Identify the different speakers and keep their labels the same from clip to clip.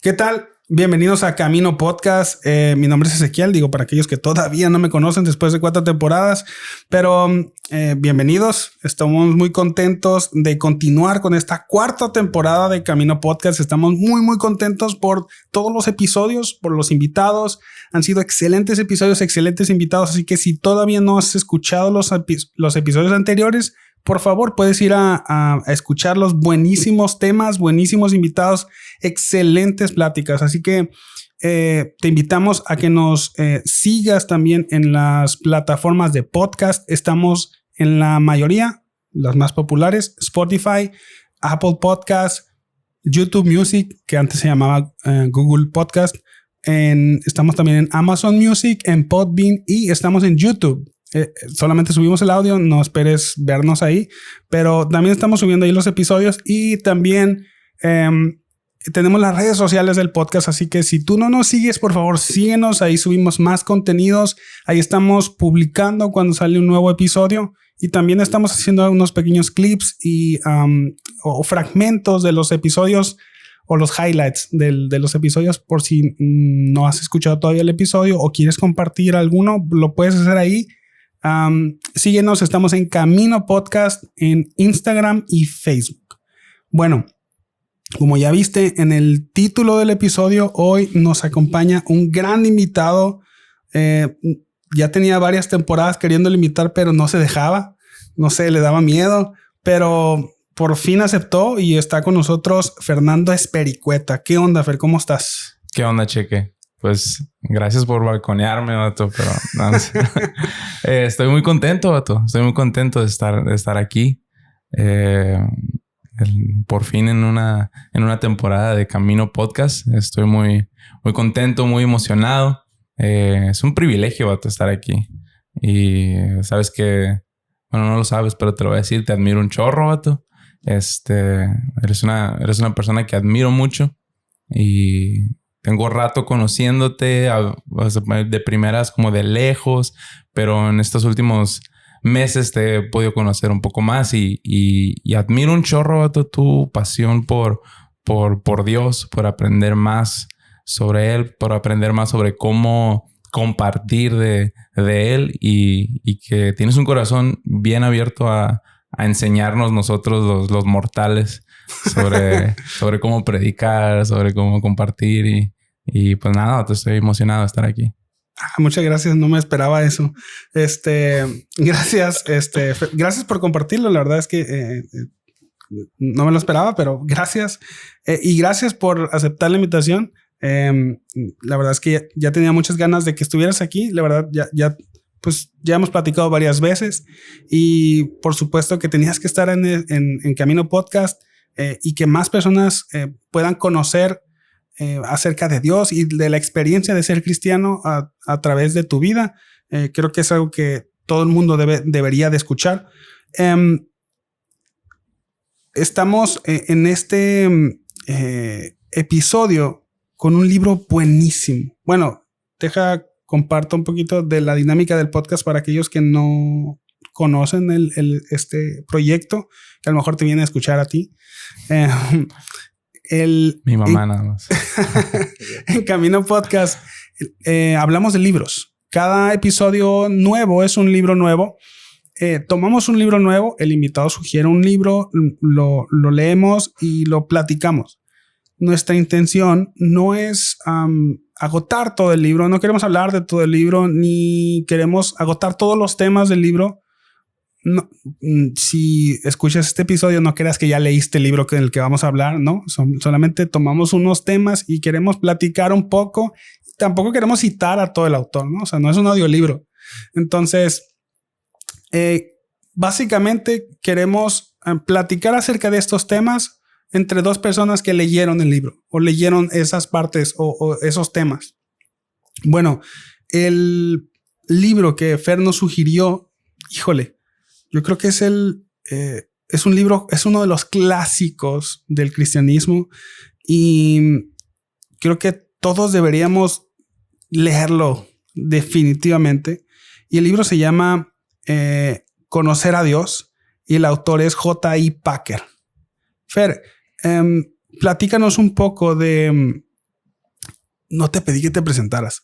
Speaker 1: ¿Qué tal? Bienvenidos a Camino Podcast. Mi nombre es Ezequiel, digo para aquellos que todavía no me conocen después de 4 temporadas, pero bienvenidos. Estamos muy contentos de continuar con esta 4ª temporada de Camino Podcast. Estamos muy contentos por todos los episodios, por los invitados. Han sido excelentes episodios, excelentes invitados, así que si todavía no has escuchado los episodios anteriores, por favor, puedes ir a escuchar los buenísimos temas, buenísimos invitados, excelentes pláticas. Así que te invitamos a que nos sigas también en las plataformas de podcast. Estamos en la mayoría, las más populares: Spotify, Apple Podcasts, YouTube Music, que antes se llamaba Google Podcast. Estamos también en Amazon Music, en Podbean y estamos en YouTube. Solamente subimos el audio, no esperes vernos ahí, pero también estamos subiendo ahí los episodios y también tenemos las redes sociales del podcast, así que si tú no nos sigues, por favor síguenos, ahí subimos más contenidos, ahí estamos publicando cuando sale un nuevo episodio y también estamos haciendo unos pequeños clips y o fragmentos de los episodios o los highlights de los episodios, por si no has escuchado todavía el episodio o quieres compartir alguno, lo puedes hacer ahí. Síguenos, estamos en Camino Podcast en Instagram y Facebook. Bueno, como ya viste en el título del episodio, hoy nos acompaña un gran invitado. Ya tenía varias temporadas queriéndolo invitar, pero no se dejaba. No sé, le daba miedo, pero por fin aceptó y está con nosotros Fernando Espericueta. ¿Qué onda, Fer? ¿Cómo estás?
Speaker 2: ¿Qué onda, Cheque? Pues gracias por balconearme, vato, pero no, estoy muy contento, vato. Estoy muy contento de estar aquí. Por fin en una temporada de Camino Podcast. Estoy muy contento, muy emocionado. Es un privilegio, vato, estar aquí. Y sabes que, bueno, no lo sabes, pero te lo voy a decir, te admiro un chorro, vato. Eres una persona que admiro mucho y tengo rato conociéndote de primeras como de lejos, pero en estos últimos meses te he podido conocer un poco más y admiro un chorro tu pasión por Dios, por aprender más sobre Él, por aprender más sobre cómo compartir de Él y que tienes un corazón bien abierto a enseñarnos nosotros los mortales sobre cómo predicar, sobre cómo compartir y pues nada, estoy emocionado de estar aquí.
Speaker 1: Muchas gracias, no me esperaba eso. Gracias, gracias por compartirlo. La verdad es que no me lo esperaba, pero gracias. Y gracias por aceptar la invitación. La verdad es que ya tenía muchas ganas de que estuvieras aquí. La verdad, ya hemos platicado varias veces y por supuesto que tenías que estar en Camino Podcast y que más personas puedan conocer acerca de Dios y de la experiencia de ser cristiano a través de tu vida. Creo que es algo que todo el mundo debería de escuchar. Estamos en este episodio con un libro buenísimo. Bueno, comparto un poquito de la dinámica del podcast para aquellos que no conocen este proyecto, que a lo mejor te viene a escuchar a ti.
Speaker 2: Mi mamá nada más.
Speaker 1: En Camino Podcast hablamos de libros. Cada episodio nuevo es un libro nuevo. Tomamos un libro nuevo, el invitado sugiere un libro, lo leemos y lo platicamos. Nuestra intención no es agotar todo el libro, no queremos hablar de todo el libro, ni queremos agotar todos los temas del libro. No, si escuchas este episodio, no creas que ya leíste el libro en el que vamos a hablar, ¿no? Solamente tomamos unos temas y queremos platicar un poco. Tampoco queremos citar a todo el autor, ¿no? O sea, no es un audiolibro. Entonces, básicamente queremos platicar acerca de estos temas entre dos personas que leyeron el libro o leyeron esas partes o esos temas. Bueno, el libro que Fer nos sugirió, híjole, yo creo que es un libro, es uno de los clásicos del cristianismo y creo que todos deberíamos leerlo definitivamente. Y el libro se llama Conocer a Dios y el autor es J.I. Packer. Fer, platícanos un poco de no te pedí que te presentaras.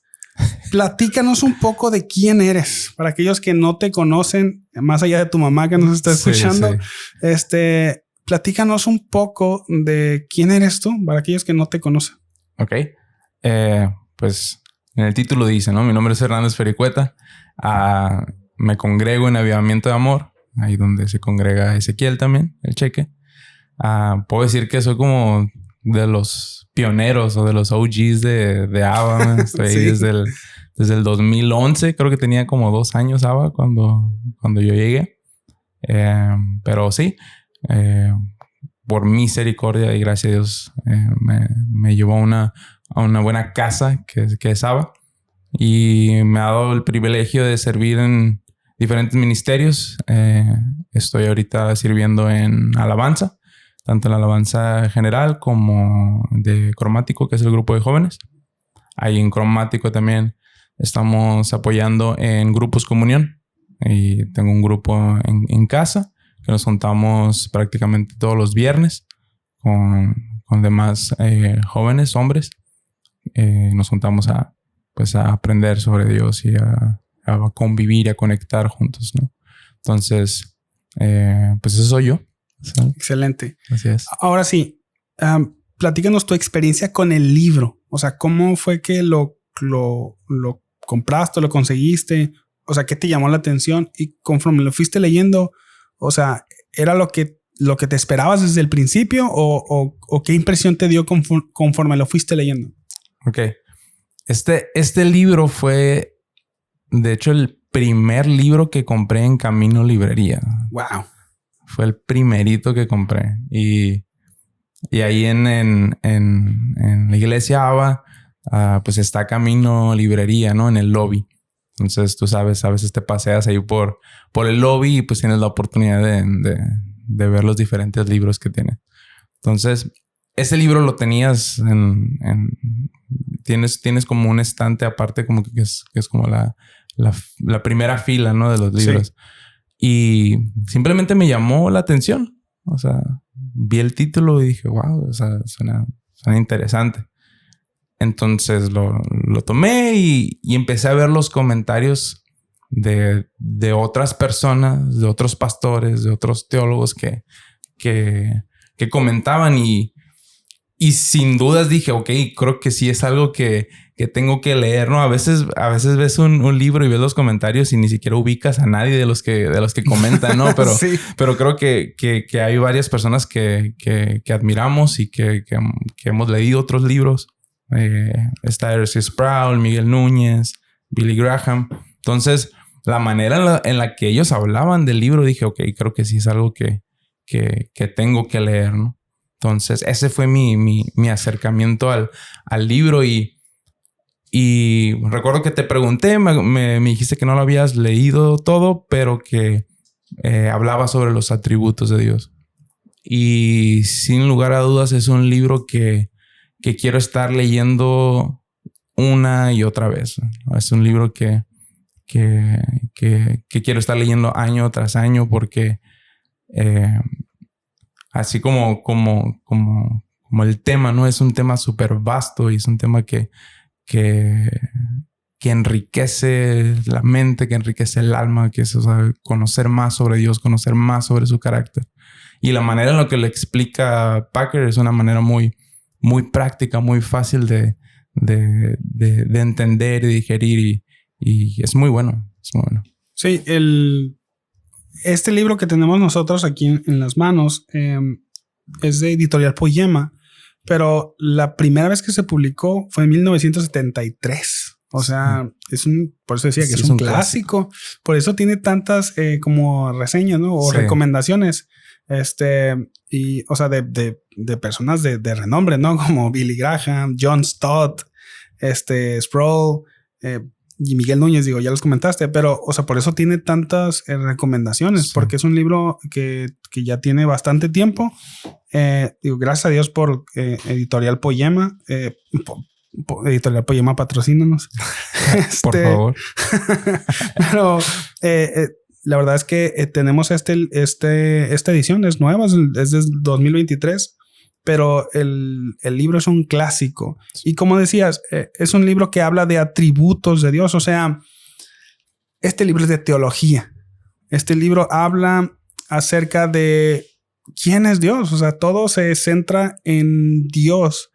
Speaker 1: Platícanos un poco de quién eres. Para aquellos que no te conocen, más allá de tu mamá que nos está escuchando, platícanos un poco de quién eres tú, para aquellos que no te conocen.
Speaker 2: Ok. Pues en el título dice, ¿no? Mi nombre es Hernández Fericueta. Me congrego en Avivamiento de Amor, ahí donde se congrega Ezequiel también, el Cheque. Puedo decir que soy como de los pioneros o de los OGs de ABBA. Man. Estoy ahí desde el 2011. Creo que tenía como 2 años ABBA cuando yo llegué. Pero sí, por misericordia y gracias a Dios me llevó a una buena casa que es ABBA. Y me ha dado el privilegio de servir en diferentes ministerios. Estoy ahorita sirviendo en alabanza, tanto en la alabanza general como de Cromático, que es el grupo de jóvenes. Ahí en Cromático también estamos apoyando en grupos comunión. Y tengo un grupo en casa que nos juntamos prácticamente todos los viernes con demás jóvenes, hombres. Nos juntamos a aprender sobre Dios y a convivir y a conectar juntos, ¿no? Entonces, pues eso soy yo. ¿Sí?
Speaker 1: Excelente.
Speaker 2: Así es.
Speaker 1: Ahora sí, platícanos tu experiencia con el libro. O sea, ¿cómo fue que lo compraste, lo conseguiste? O sea, ¿qué te llamó la atención? Y conforme lo fuiste leyendo, o sea, ¿era lo que te esperabas desde el principio? ¿O qué impresión te dio conforme lo fuiste leyendo?
Speaker 2: Ok. Este libro fue, de hecho, el primer libro que compré en Camino Librería.
Speaker 1: Wow.
Speaker 2: Fue el primerito que compré. Y ahí en la iglesia ABBA, pues está Camino Librería, ¿no? En el lobby. Entonces, tú sabes, a veces te paseas ahí por el lobby y pues tienes la oportunidad de ver los diferentes libros que tiene. Entonces, ese libro lo tenías tienes como un estante aparte, como que es como la primera fila, ¿no? De los libros. Sí. Y simplemente me llamó la atención. O sea, vi el título y dije, wow, o sea, suena interesante. Entonces lo tomé y empecé a ver los comentarios de otras personas, de otros pastores, de otros teólogos que comentaban y sin dudas dije, ok, creo que sí es algo que tengo que leer, ¿no? A veces ves un libro y ves los comentarios y ni siquiera ubicas a nadie de los que comentan, ¿no? Pero, sí. Pero creo que hay varias personas que admiramos y que hemos leído otros libros. Está R.C. Sproul, Miguel Núñez, Billy Graham. Entonces, la manera en la que ellos hablaban del libro, dije, ok, creo que sí es algo que tengo que leer, ¿no? Entonces, ese fue mi acercamiento al libro y recuerdo que te pregunté, me dijiste que no lo habías leído todo, pero que hablaba sobre los atributos de Dios. Y sin lugar a dudas es un libro que quiero estar leyendo una y otra vez. Es un libro que quiero estar leyendo año tras año porque así como el tema, ¿no? Es un tema súper vasto y es un tema que enriquece la mente, que enriquece el alma, que es, o sea, conocer más sobre Dios, conocer más sobre su carácter. Y la manera en la que lo explica Packer es una manera muy, muy práctica, muy fácil de entender y digerir y es muy bueno. Es muy bueno.
Speaker 1: Sí, este libro que tenemos nosotros aquí en las manos es de Editorial Poema, pero la primera vez que se publicó fue en 1973. O sea, por eso decía que es un clásico. Por eso tiene tantas como reseñas, ¿no? O recomendaciones. Y, o sea, de personas de renombre, ¿no? Como Billy Graham, John Stott, Sproul, y Miguel Núñez, digo, ya los comentaste, pero, o sea, por eso tiene tantas recomendaciones, porque es un libro que ya tiene bastante tiempo. Digo, gracias a Dios por Editorial Poema. Editorial Poema, patrocínanos.
Speaker 2: Por favor.
Speaker 1: Pero la verdad es que tenemos esta edición, es nueva, es desde 2023. pero el libro es un clásico. Y como decías, es un libro que habla de atributos de Dios. O sea, este libro es de teología. Este libro habla acerca de quién es Dios. O sea, todo se centra en Dios.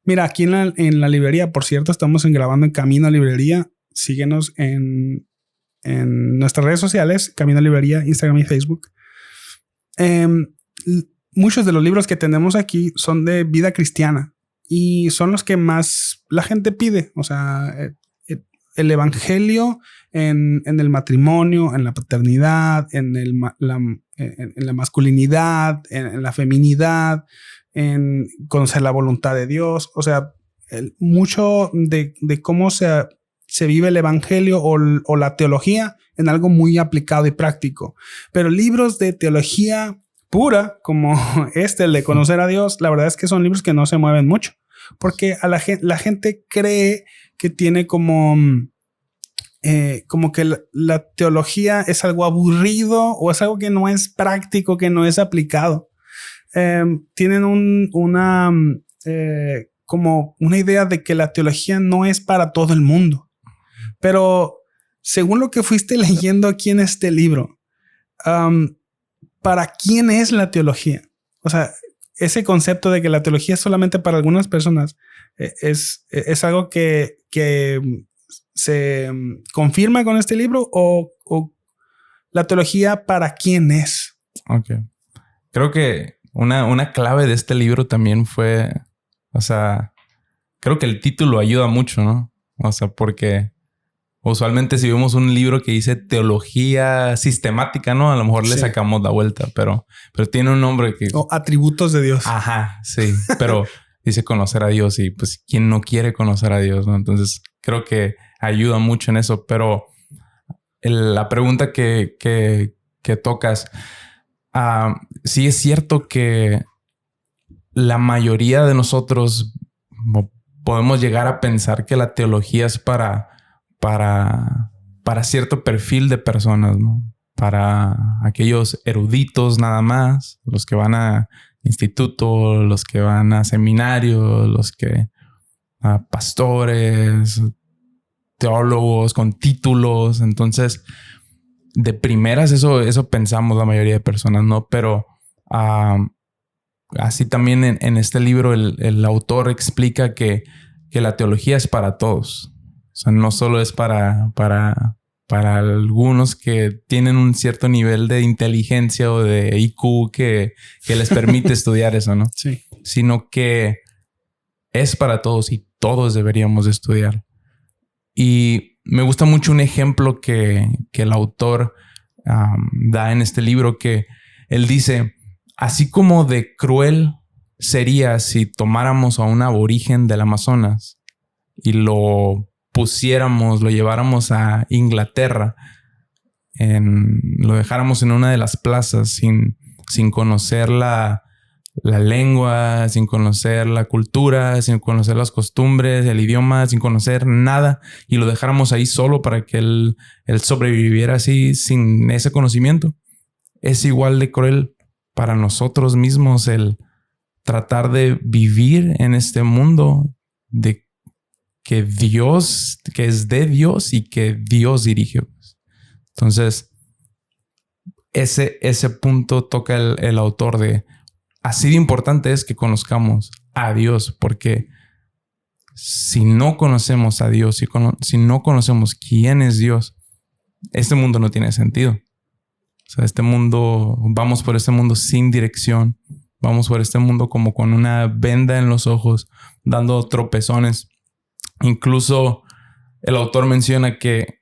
Speaker 1: Mira, aquí en la librería, por cierto, estamos grabando en Camino a Librería. Síguenos en nuestras redes sociales, Camino a Librería, Instagram y Facebook. Muchos de los libros que tenemos aquí son de vida cristiana y son los que más la gente pide. O sea, el evangelio en el matrimonio, en la paternidad, en la masculinidad, en la feminidad, en conocer la voluntad de Dios. O sea, mucho de cómo se vive el evangelio o la teología en algo muy aplicado y práctico. Pero libros de teología pura, como el de conocer a Dios, la verdad es que son libros que no se mueven mucho. Porque a la gente cree que tiene como que la teología es algo aburrido o es algo que no es práctico, que no es aplicado. Tienen como una idea de que la teología no es para todo el mundo. Pero según lo que fuiste leyendo aquí en este libro, ¿para quién es la teología? O sea, ese concepto de que la teología es solamente para algunas personas es algo que se confirma con este libro o la teología para quién es.
Speaker 2: Ok. Creo que una clave de este libro también fue, o sea, creo que el título ayuda mucho, ¿no? O sea, porque usualmente si vemos un libro que dice teología sistemática, ¿no? A lo mejor le sacamos la vuelta, pero tiene un nombre que...
Speaker 1: O atributos de Dios.
Speaker 2: Ajá, sí. Pero dice conocer a Dios y pues ¿quién no quiere conocer a Dios, no? Entonces creo que ayuda mucho en eso. Pero la pregunta que tocas, sí es cierto que la mayoría de nosotros podemos llegar a pensar que la teología es para cierto perfil de personas, ¿no? Para aquellos eruditos nada más, los que van a instituto, los que van a seminario, los que a pastores, teólogos con títulos. Entonces, de primeras eso pensamos la mayoría de personas, ¿no? Pero así también en este libro el autor explica que la teología es para todos. O sea, no solo es para algunos que tienen un cierto nivel de inteligencia o de IQ que les permite estudiar eso, ¿no?
Speaker 1: Sí.
Speaker 2: Sino que es para todos y todos deberíamos estudiar. Y me gusta mucho un ejemplo que el autor da en este libro, que él dice, así como de cruel sería si tomáramos a un aborigen del Amazonas y lo lleváramos a Inglaterra, lo dejáramos en una de las plazas sin conocer la lengua, sin conocer la cultura, sin conocer las costumbres, el idioma, sin conocer nada, y lo dejáramos ahí solo para que él sobreviviera así sin ese conocimiento. Es igual de cruel para nosotros mismos el tratar de vivir en este mundo de que es de Dios y que Dios dirige. Entonces, ese punto toca el autor de así de importante es que conozcamos a Dios, porque si no conocemos a Dios, si no conocemos quién es Dios, este mundo no tiene sentido. O sea, vamos por este mundo sin dirección, vamos por este mundo como con una venda en los ojos, dando tropezones. Incluso el autor menciona que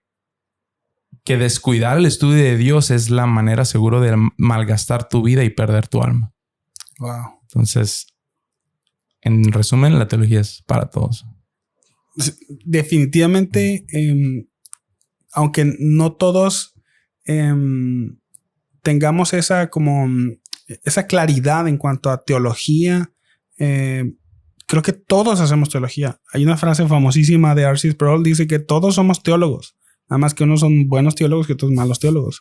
Speaker 2: descuidar el estudio de Dios es la manera segura de malgastar tu vida y perder tu alma.
Speaker 1: Wow.
Speaker 2: Entonces, en resumen, la teología es para todos.
Speaker 1: Definitivamente, aunque no todos tengamos esa claridad en cuanto a teología, creo que todos hacemos teología. Hay una frase famosísima de R.C. Sproul, dice que todos somos teólogos. Nada más que unos son buenos teólogos que otros malos teólogos.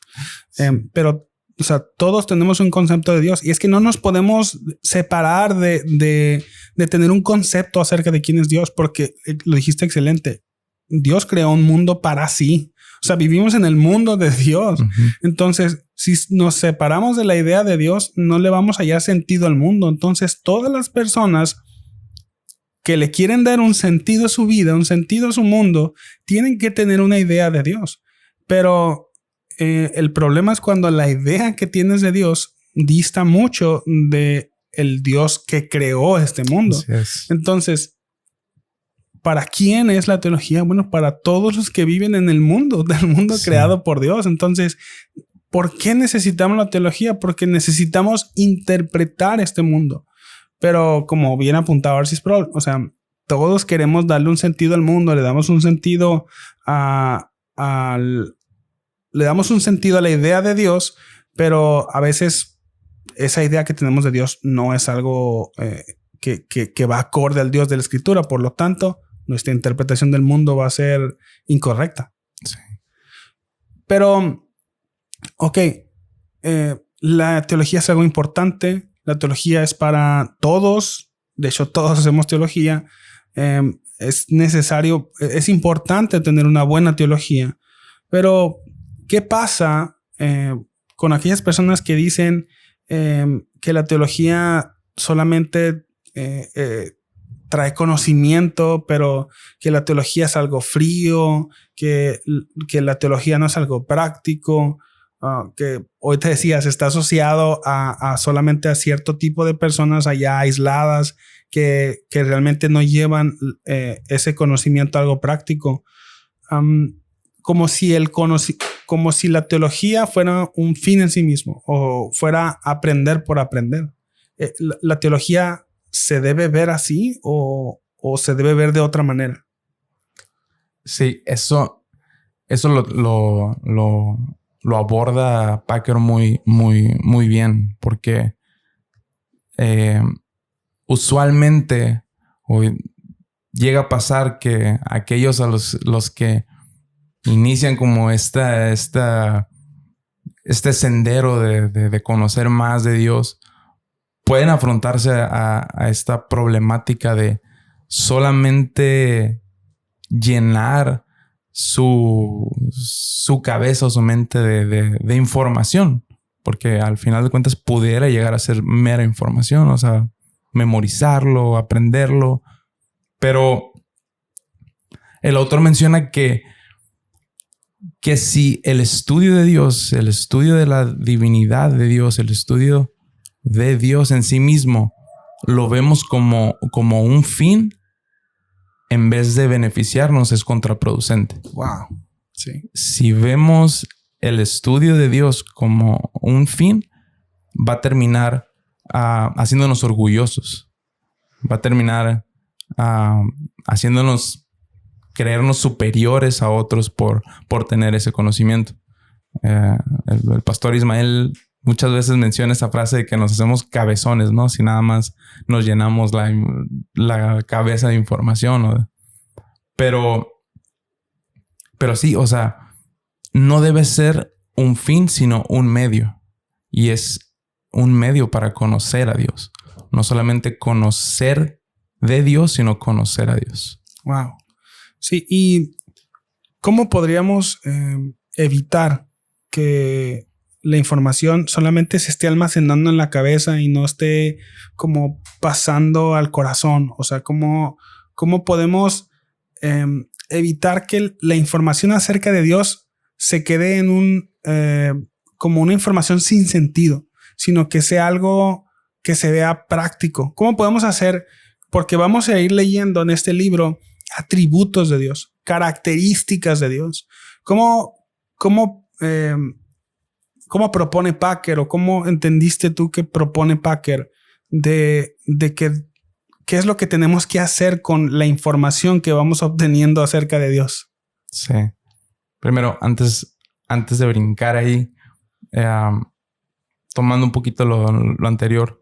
Speaker 1: Pero o sea, todos tenemos un concepto de Dios y es que no nos podemos separar de tener un concepto acerca de quién es Dios, porque lo dijiste excelente. Dios creó un mundo para sí. O sea, vivimos en el mundo de Dios. Entonces, si nos separamos de la idea de Dios, no le vamos a hallar sentido al mundo. Entonces, todas las personas que le quieren dar un sentido a su vida, un sentido a su mundo, tienen que tener una idea de Dios. Pero el problema es cuando la idea que tienes de Dios dista mucho de el Dios que creó este mundo. Entonces, ¿para quién es la teología? Bueno, para todos los que viven en el mundo, del mundo creado por Dios. Entonces, ¿por qué necesitamos la teología? Porque necesitamos interpretar este mundo. Pero como bien apuntaba Arcis Sproul, o sea, todos queremos darle un sentido al mundo, le damos un sentido le damos un sentido a la idea de Dios, pero a veces esa idea que tenemos de Dios no es algo que va acorde al Dios de la Escritura. Por lo tanto, nuestra interpretación del mundo va a ser incorrecta. Sí. Pero, ok, la teología es algo importante. La teología es para todos. De hecho, todos hacemos teología. Es necesario, es importante tener una buena teología. Pero, ¿qué pasa con aquellas personas que dicen que la teología solamente trae conocimiento, pero que la teología es algo frío, que la teología no es algo práctico, que hoy te decías está asociado a solamente a cierto tipo de personas allá aisladas que realmente no llevan ese conocimiento a algo práctico? Como si la teología fuera un fin en sí mismo o fuera aprender por aprender. ¿La teología se debe ver así o se debe ver de otra manera?
Speaker 2: Sí, eso lo aborda Packer muy, muy, muy bien, porque usualmente llega a pasar que aquellos a los que inician como este sendero de conocer más de Dios, pueden afrontarse a esta problemática de solamente llenar su cabeza o su mente de información, porque al final de cuentas pudiera llegar a ser mera información, o sea, memorizarlo, aprenderlo. Pero el autor menciona que si el estudio de Dios, el estudio de la divinidad de Dios, el estudio de Dios en sí mismo, lo vemos como un fin, en vez de beneficiarnos, es contraproducente.
Speaker 1: Wow. Sí.
Speaker 2: Si vemos el estudio de Dios como un fin, va a terminar haciéndonos orgullosos. Va a terminar haciéndonos creernos superiores a otros por tener ese conocimiento. El pastor Ismael muchas veces menciona esa frase de que nos hacemos cabezones, ¿no? Si nada más nos llenamos la cabeza de información, ¿no? Pero sí, o sea, no debe ser un fin, sino un medio. Y es un medio para conocer a Dios. No solamente conocer de Dios, sino conocer a Dios.
Speaker 1: Wow. Sí, ¿y cómo podríamos evitar que la información solamente se esté almacenando en la cabeza y no esté como pasando al corazón? O sea, ¿cómo podemos evitar que la información acerca de Dios se quede en como una información sin sentido, sino que sea algo que se vea práctico? ¿Cómo podemos hacer? Porque vamos a ir leyendo en este libro atributos de Dios, características de Dios. ¿Cómo propone Packer, o cómo entendiste tú que propone Packer de qué es lo que tenemos que hacer con la información que vamos obteniendo acerca de Dios?
Speaker 2: Sí. Primero, antes de brincar ahí, tomando un poquito lo anterior,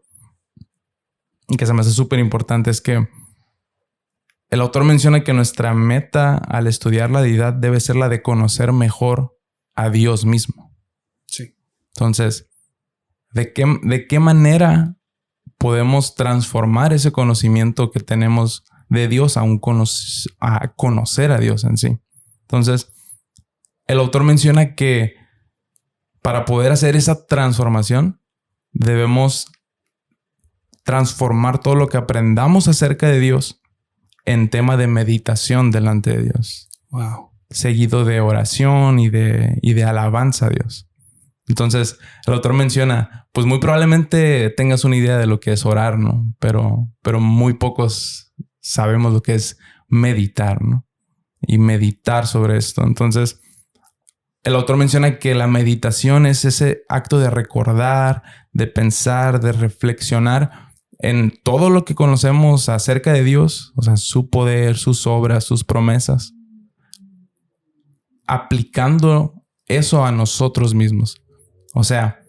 Speaker 2: y que se me hace súper importante, es que el autor menciona que nuestra meta al estudiar la deidad debe ser la de conocer mejor a Dios mismo.
Speaker 1: Sí.
Speaker 2: Entonces, ¿De qué manera podemos transformar ese conocimiento que tenemos de Dios a conocer a Dios en sí? Entonces, el autor menciona que para poder hacer esa transformación, debemos transformar todo lo que aprendamos acerca de Dios en tema de meditación delante de Dios.
Speaker 1: Wow.
Speaker 2: Seguido de oración y de alabanza a Dios. Entonces, el autor menciona, pues muy probablemente tengas una idea de lo que es orar, ¿no? Pero muy pocos sabemos lo que es meditar, ¿no? Y meditar sobre esto. Entonces, el autor menciona que la meditación es ese acto de recordar, de pensar, de reflexionar en todo lo que conocemos acerca de Dios, o sea, su poder, sus obras, sus promesas, aplicando eso a nosotros mismos. O sea,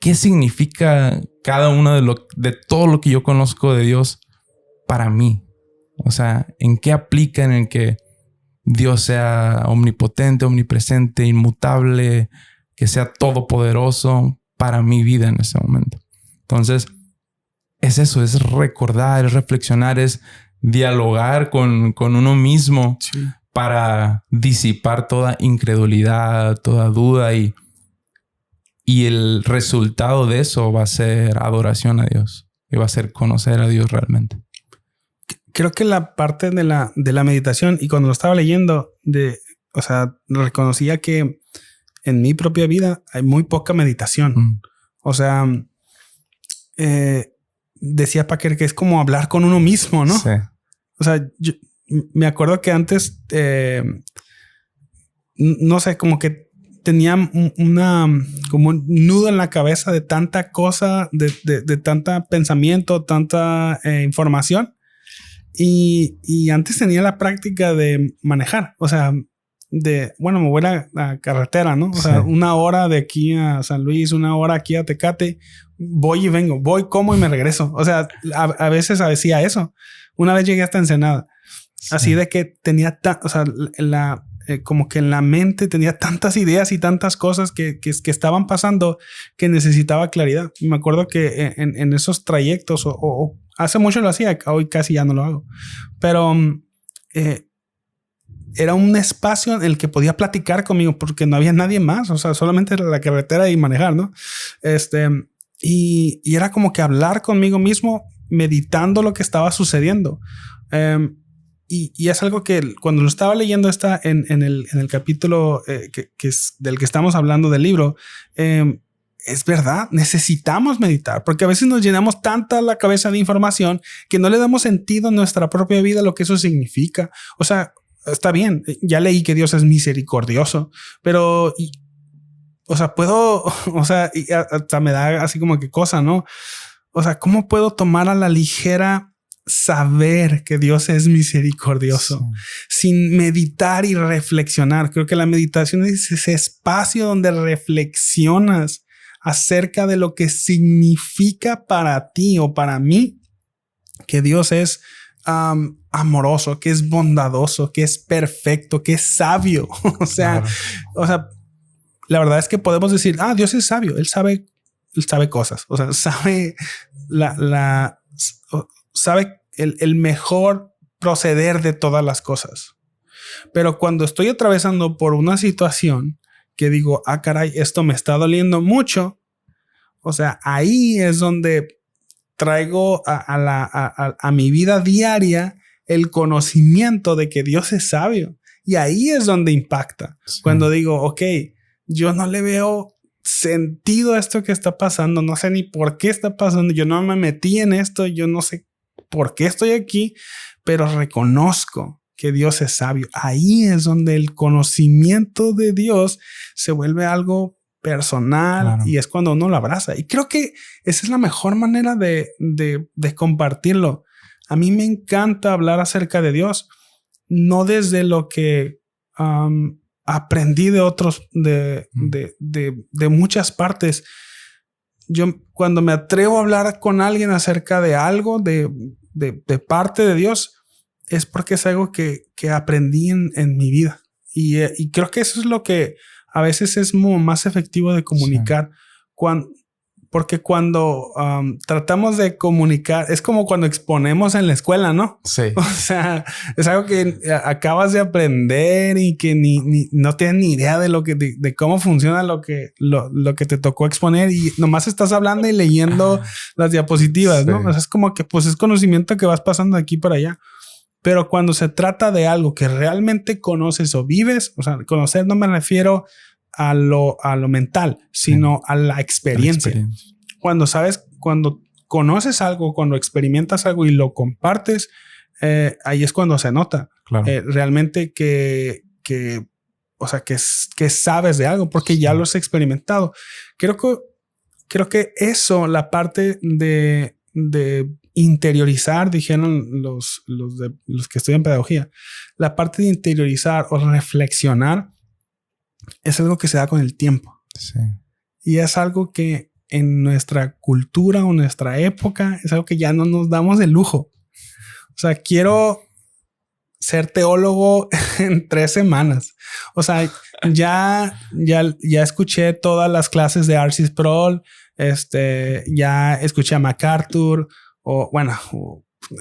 Speaker 2: ¿qué significa cada uno de todo lo que yo conozco de Dios para mí? O sea, ¿en qué aplica en el que Dios sea omnipotente, omnipresente, inmutable, que sea todopoderoso para mi vida en ese momento? Entonces, es eso, es recordar, es reflexionar, es dialogar con uno mismo, sí, para disipar toda incredulidad, toda duda, y el resultado de eso va a ser adoración a Dios y va a ser conocer a Dios realmente.
Speaker 1: Creo que la parte de la meditación, y cuando lo estaba leyendo, reconocía que en mi propia vida hay muy poca meditación. O sea, decía Packer que es como hablar con uno mismo, ¿no?
Speaker 2: Sí.
Speaker 1: O sea, yo me acuerdo que antes, no sé, como que tenía como un nudo en la cabeza de tanta cosa, de tanta pensamiento, tanta información. Y antes tenía la práctica de manejar, o sea, me voy a la carretera, ¿no? O sea, 1 hora de aquí a San Luis, 1 hora aquí a Tecate, voy y vengo, voy, como y me regreso. O sea, a veces hacía eso. Una vez llegué hasta Ensenada. Sí. Así de que tenía, como que en la mente tenía tantas ideas y tantas cosas que estaban pasando que necesitaba claridad. Y me acuerdo que en esos trayectos, o hace mucho lo hacía, hoy casi ya no lo hago, pero era un espacio en el que podía platicar conmigo porque no había nadie más. O sea, solamente la carretera y manejar, ¿no? Y era como que hablar conmigo mismo, meditando lo que estaba sucediendo. Y es algo que cuando lo estaba leyendo está en el capítulo que es del que estamos hablando del libro, es verdad, necesitamos meditar porque a veces nos llenamos tanta la cabeza de información que no le damos sentido a nuestra propia vida, lo que eso significa. O sea, está bien, ya leí que Dios es misericordioso, pero y hasta me da así como que cosa, ¿no? O sea, ¿cómo puedo tomar a la ligera saber que Dios es misericordioso sin meditar y reflexionar? Creo que la meditación es ese espacio donde reflexionas acerca de lo que significa para ti o para mí que Dios es amoroso, que es bondadoso, que es perfecto, que es sabio. O sea, la verdad es que podemos decir, Dios es sabio, él sabe cosas, o sea, sabe sabe el mejor proceder de todas las cosas. Pero cuando estoy atravesando por una situación que digo, caray, esto me está doliendo mucho, o sea, ahí es donde traigo a mi vida diaria el conocimiento de que Dios es sabio. Y ahí es donde impacta. Sí. Cuando digo, ok, yo no le veo sentido a esto que está pasando, no sé ni por qué está pasando, yo no me metí en esto, yo no sé por qué estoy aquí, pero reconozco que Dios es sabio. Ahí es donde el conocimiento de Dios se vuelve algo personal, claro, y es cuando uno lo abraza. Y creo que esa es la mejor manera de compartirlo. A mí me encanta hablar acerca de Dios, no desde lo que aprendí de otros, de muchas partes. Yo cuando me atrevo a hablar con alguien acerca de algo, de parte de Dios, es porque es algo que aprendí en mi vida. Y creo que eso es lo que a veces es más efectivo de comunicar. Sí. Porque cuando tratamos de comunicar, es como cuando exponemos en la escuela, ¿no?
Speaker 2: Sí.
Speaker 1: O sea, es algo que acabas de aprender y que no tienes ni idea de cómo funciona lo que te tocó exponer y nomás estás hablando y leyendo las diapositivas, ¿no?
Speaker 2: Sí.
Speaker 1: O sea, es como que pues es conocimiento que vas pasando de aquí para allá. Pero cuando se trata de algo que realmente conoces o vives, o sea, conocer no me refiero a lo mental, sino a la experiencia. Cuando conoces algo, cuando experimentas algo y lo compartes, ahí es cuando se nota realmente que sabes de algo porque ya lo has experimentado. Creo que eso, la parte de interiorizar, dijeron los que estudian pedagogía, la parte de interiorizar o reflexionar es algo que se da con el tiempo.
Speaker 2: Sí.
Speaker 1: Y es algo que en nuestra cultura o nuestra época es algo que ya no nos damos de lujo. O sea, quiero ser teólogo en 3 semanas. O sea, ya escuché todas las clases de R.C. Sproul. Ya escuché a MacArthur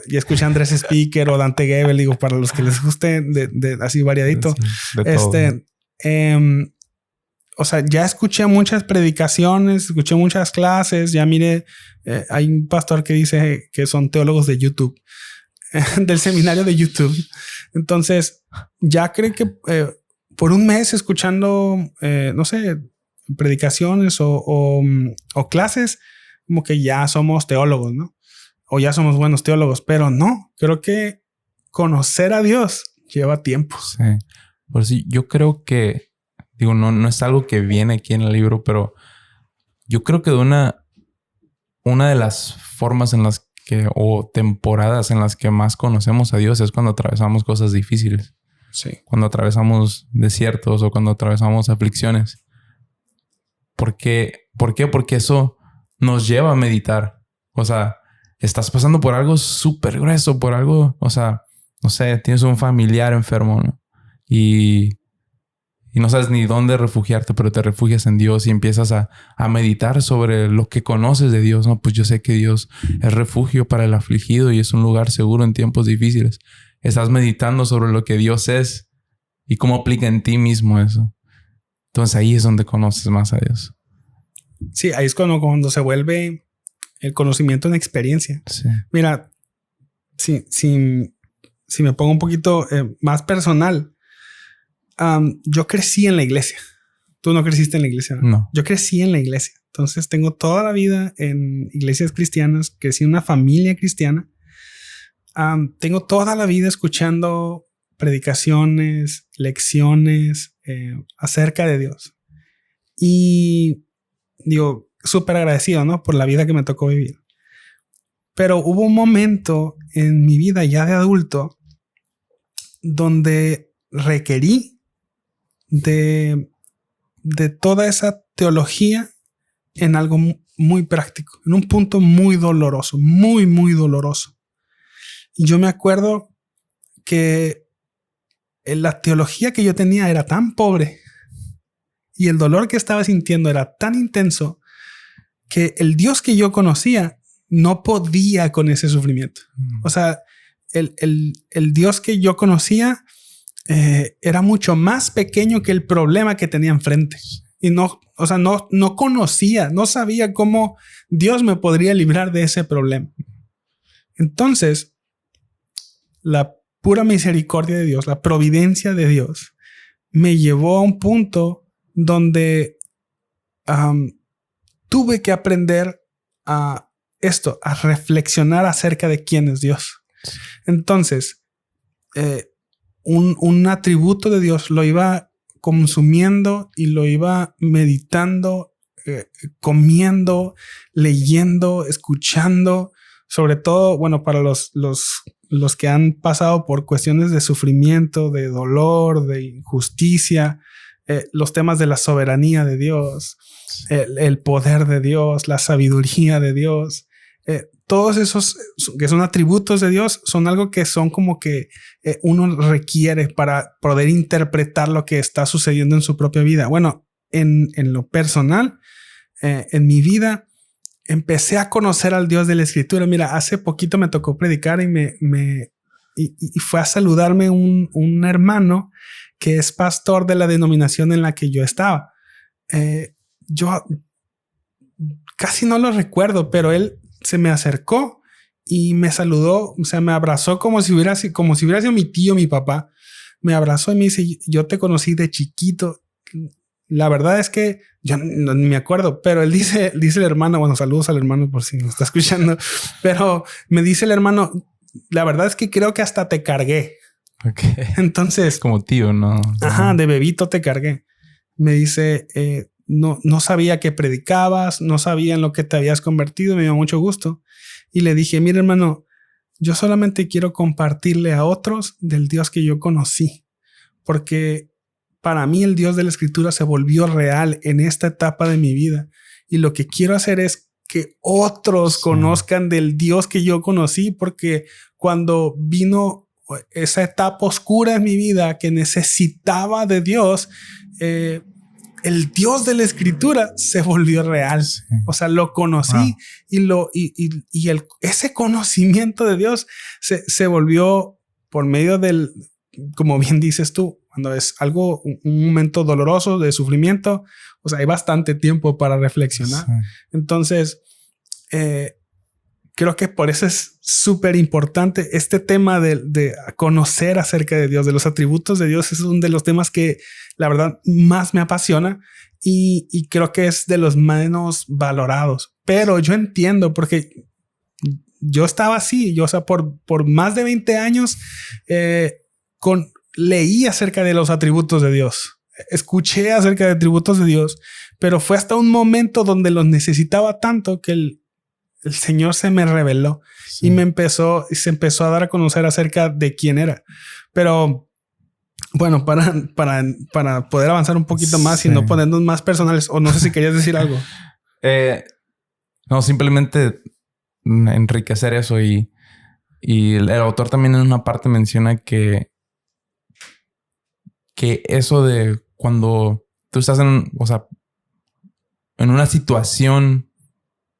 Speaker 1: ya escuché a Andrés Speaker o Dante Gebel, digo, para los que les guste de así variadito.
Speaker 2: Sí, de todo.
Speaker 1: O sea, ya escuché muchas predicaciones, escuché muchas clases. Ya mire, hay un pastor que dice que son teólogos de YouTube, del seminario de YouTube. Entonces, ya creo que por un mes escuchando, no sé, predicaciones o clases, como que ya somos teólogos, ¿no? O ya somos buenos teólogos, pero no, creo que conocer a Dios lleva tiempo.
Speaker 2: Sí. Por eso yo creo que, digo, no es algo que viene aquí en el libro, pero yo creo que de una de las formas en las que, o temporadas en las que más conocemos a Dios es cuando atravesamos cosas difíciles.
Speaker 1: Sí.
Speaker 2: Cuando atravesamos desiertos o cuando atravesamos aflicciones. ¿Por qué? Porque eso nos lleva a meditar. O sea, estás pasando por algo súper grueso, por algo, o sea, no sé, tienes un familiar enfermo, ¿no? Y no sabes ni dónde refugiarte, pero te refugias en Dios y empiezas a meditar sobre lo que conoces de Dios, ¿no? Pues yo sé que Dios es refugio para el afligido y es un lugar seguro en tiempos difíciles. Estás meditando sobre lo que Dios es y cómo aplica en ti mismo eso. Entonces ahí es donde conoces más a Dios.
Speaker 1: Sí, ahí es cuando se vuelve el conocimiento en experiencia.
Speaker 2: Sí.
Speaker 1: Mira, si me pongo un poquito más personal, yo crecí en la iglesia. Tú no creciste en la iglesia, ¿no?
Speaker 2: No.
Speaker 1: Yo crecí en la iglesia. Entonces tengo toda la vida en iglesias cristianas. Crecí en una familia cristiana. Tengo toda la vida escuchando predicaciones, lecciones acerca de Dios. Y digo, súper agradecido, ¿no? Por la vida que me tocó vivir. Pero hubo un momento en mi vida ya de adulto donde requerí de toda esa teología en algo muy práctico, en un punto muy doloroso, muy, muy doloroso. Y yo me acuerdo que la teología que yo tenía era tan pobre y el dolor que estaba sintiendo era tan intenso que el Dios que yo conocía no podía con ese sufrimiento. O sea, el Dios que yo conocía era mucho más pequeño que el problema que tenía enfrente. Y no conocía, no sabía cómo Dios me podría librar de ese problema. Entonces, la pura misericordia de Dios, la providencia de Dios, me llevó a un punto donde tuve que aprender a reflexionar acerca de quién es Dios. Entonces, un atributo de Dios lo iba consumiendo y lo iba meditando, comiendo, leyendo, escuchando, sobre todo, bueno, para los que han pasado por cuestiones de sufrimiento, de dolor, de injusticia, los temas de la soberanía de Dios, el poder de Dios, la sabiduría de Dios, todos esos que son atributos de Dios son algo que son como que uno requiere para poder interpretar lo que está sucediendo en su propia vida. Bueno, en lo personal, en mi vida, empecé a conocer al Dios de la Escritura. Mira, hace poquito me tocó predicar y fue a saludarme un hermano que es pastor de la denominación en la que yo estaba. Yo casi no lo recuerdo, pero él se me acercó y me saludó, o sea, me abrazó como si hubiera sido mi tío, mi papá. Me abrazó y me dice, yo te conocí de chiquito. La verdad es que yo no me acuerdo, pero él dice el hermano, bueno, saludos al hermano por si me está escuchando, pero me dice el hermano, la verdad es que creo que hasta te cargué.
Speaker 2: Okay.
Speaker 1: Entonces,
Speaker 2: como tío, ¿no?
Speaker 1: Ajá, de bebito te cargué. Me dice, no sabía que predicabas, no sabía en lo que te habías convertido, me dio mucho gusto. Y le dije, mira, hermano, yo solamente quiero compartirle a otros del Dios que yo conocí, porque para mí el Dios de la Escritura se volvió real en esta etapa de mi vida. Y lo que quiero hacer es que otros conozcan del Dios que yo conocí, porque cuando vino esa etapa oscura en mi vida que necesitaba de Dios, el Dios de la Escritura se volvió real. Sí. O sea, lo conocí ese conocimiento de Dios se volvió por medio del, como bien dices tú, cuando es algo, un momento doloroso de sufrimiento, o sea, hay bastante tiempo para reflexionar. Sí. Entonces, creo que por eso es súper importante este tema de conocer acerca de Dios, de los atributos de Dios. Es uno de los temas que la verdad más me apasiona y creo que es de los menos valorados. Pero yo entiendo porque yo estaba así. Yo, o sea, por más de 20 años leí acerca de los atributos de Dios. Escuché acerca de atributos de Dios, pero fue hasta un momento donde los necesitaba tanto que el Señor se me reveló. Sí. Y se empezó a dar a conocer acerca de quién era. Pero bueno, para poder avanzar un poquito más, sí, y no ponernos más personales, o no sé si querías decir algo.
Speaker 2: No, simplemente enriquecer eso y el autor también en una parte menciona que eso de cuando tú estás en una situación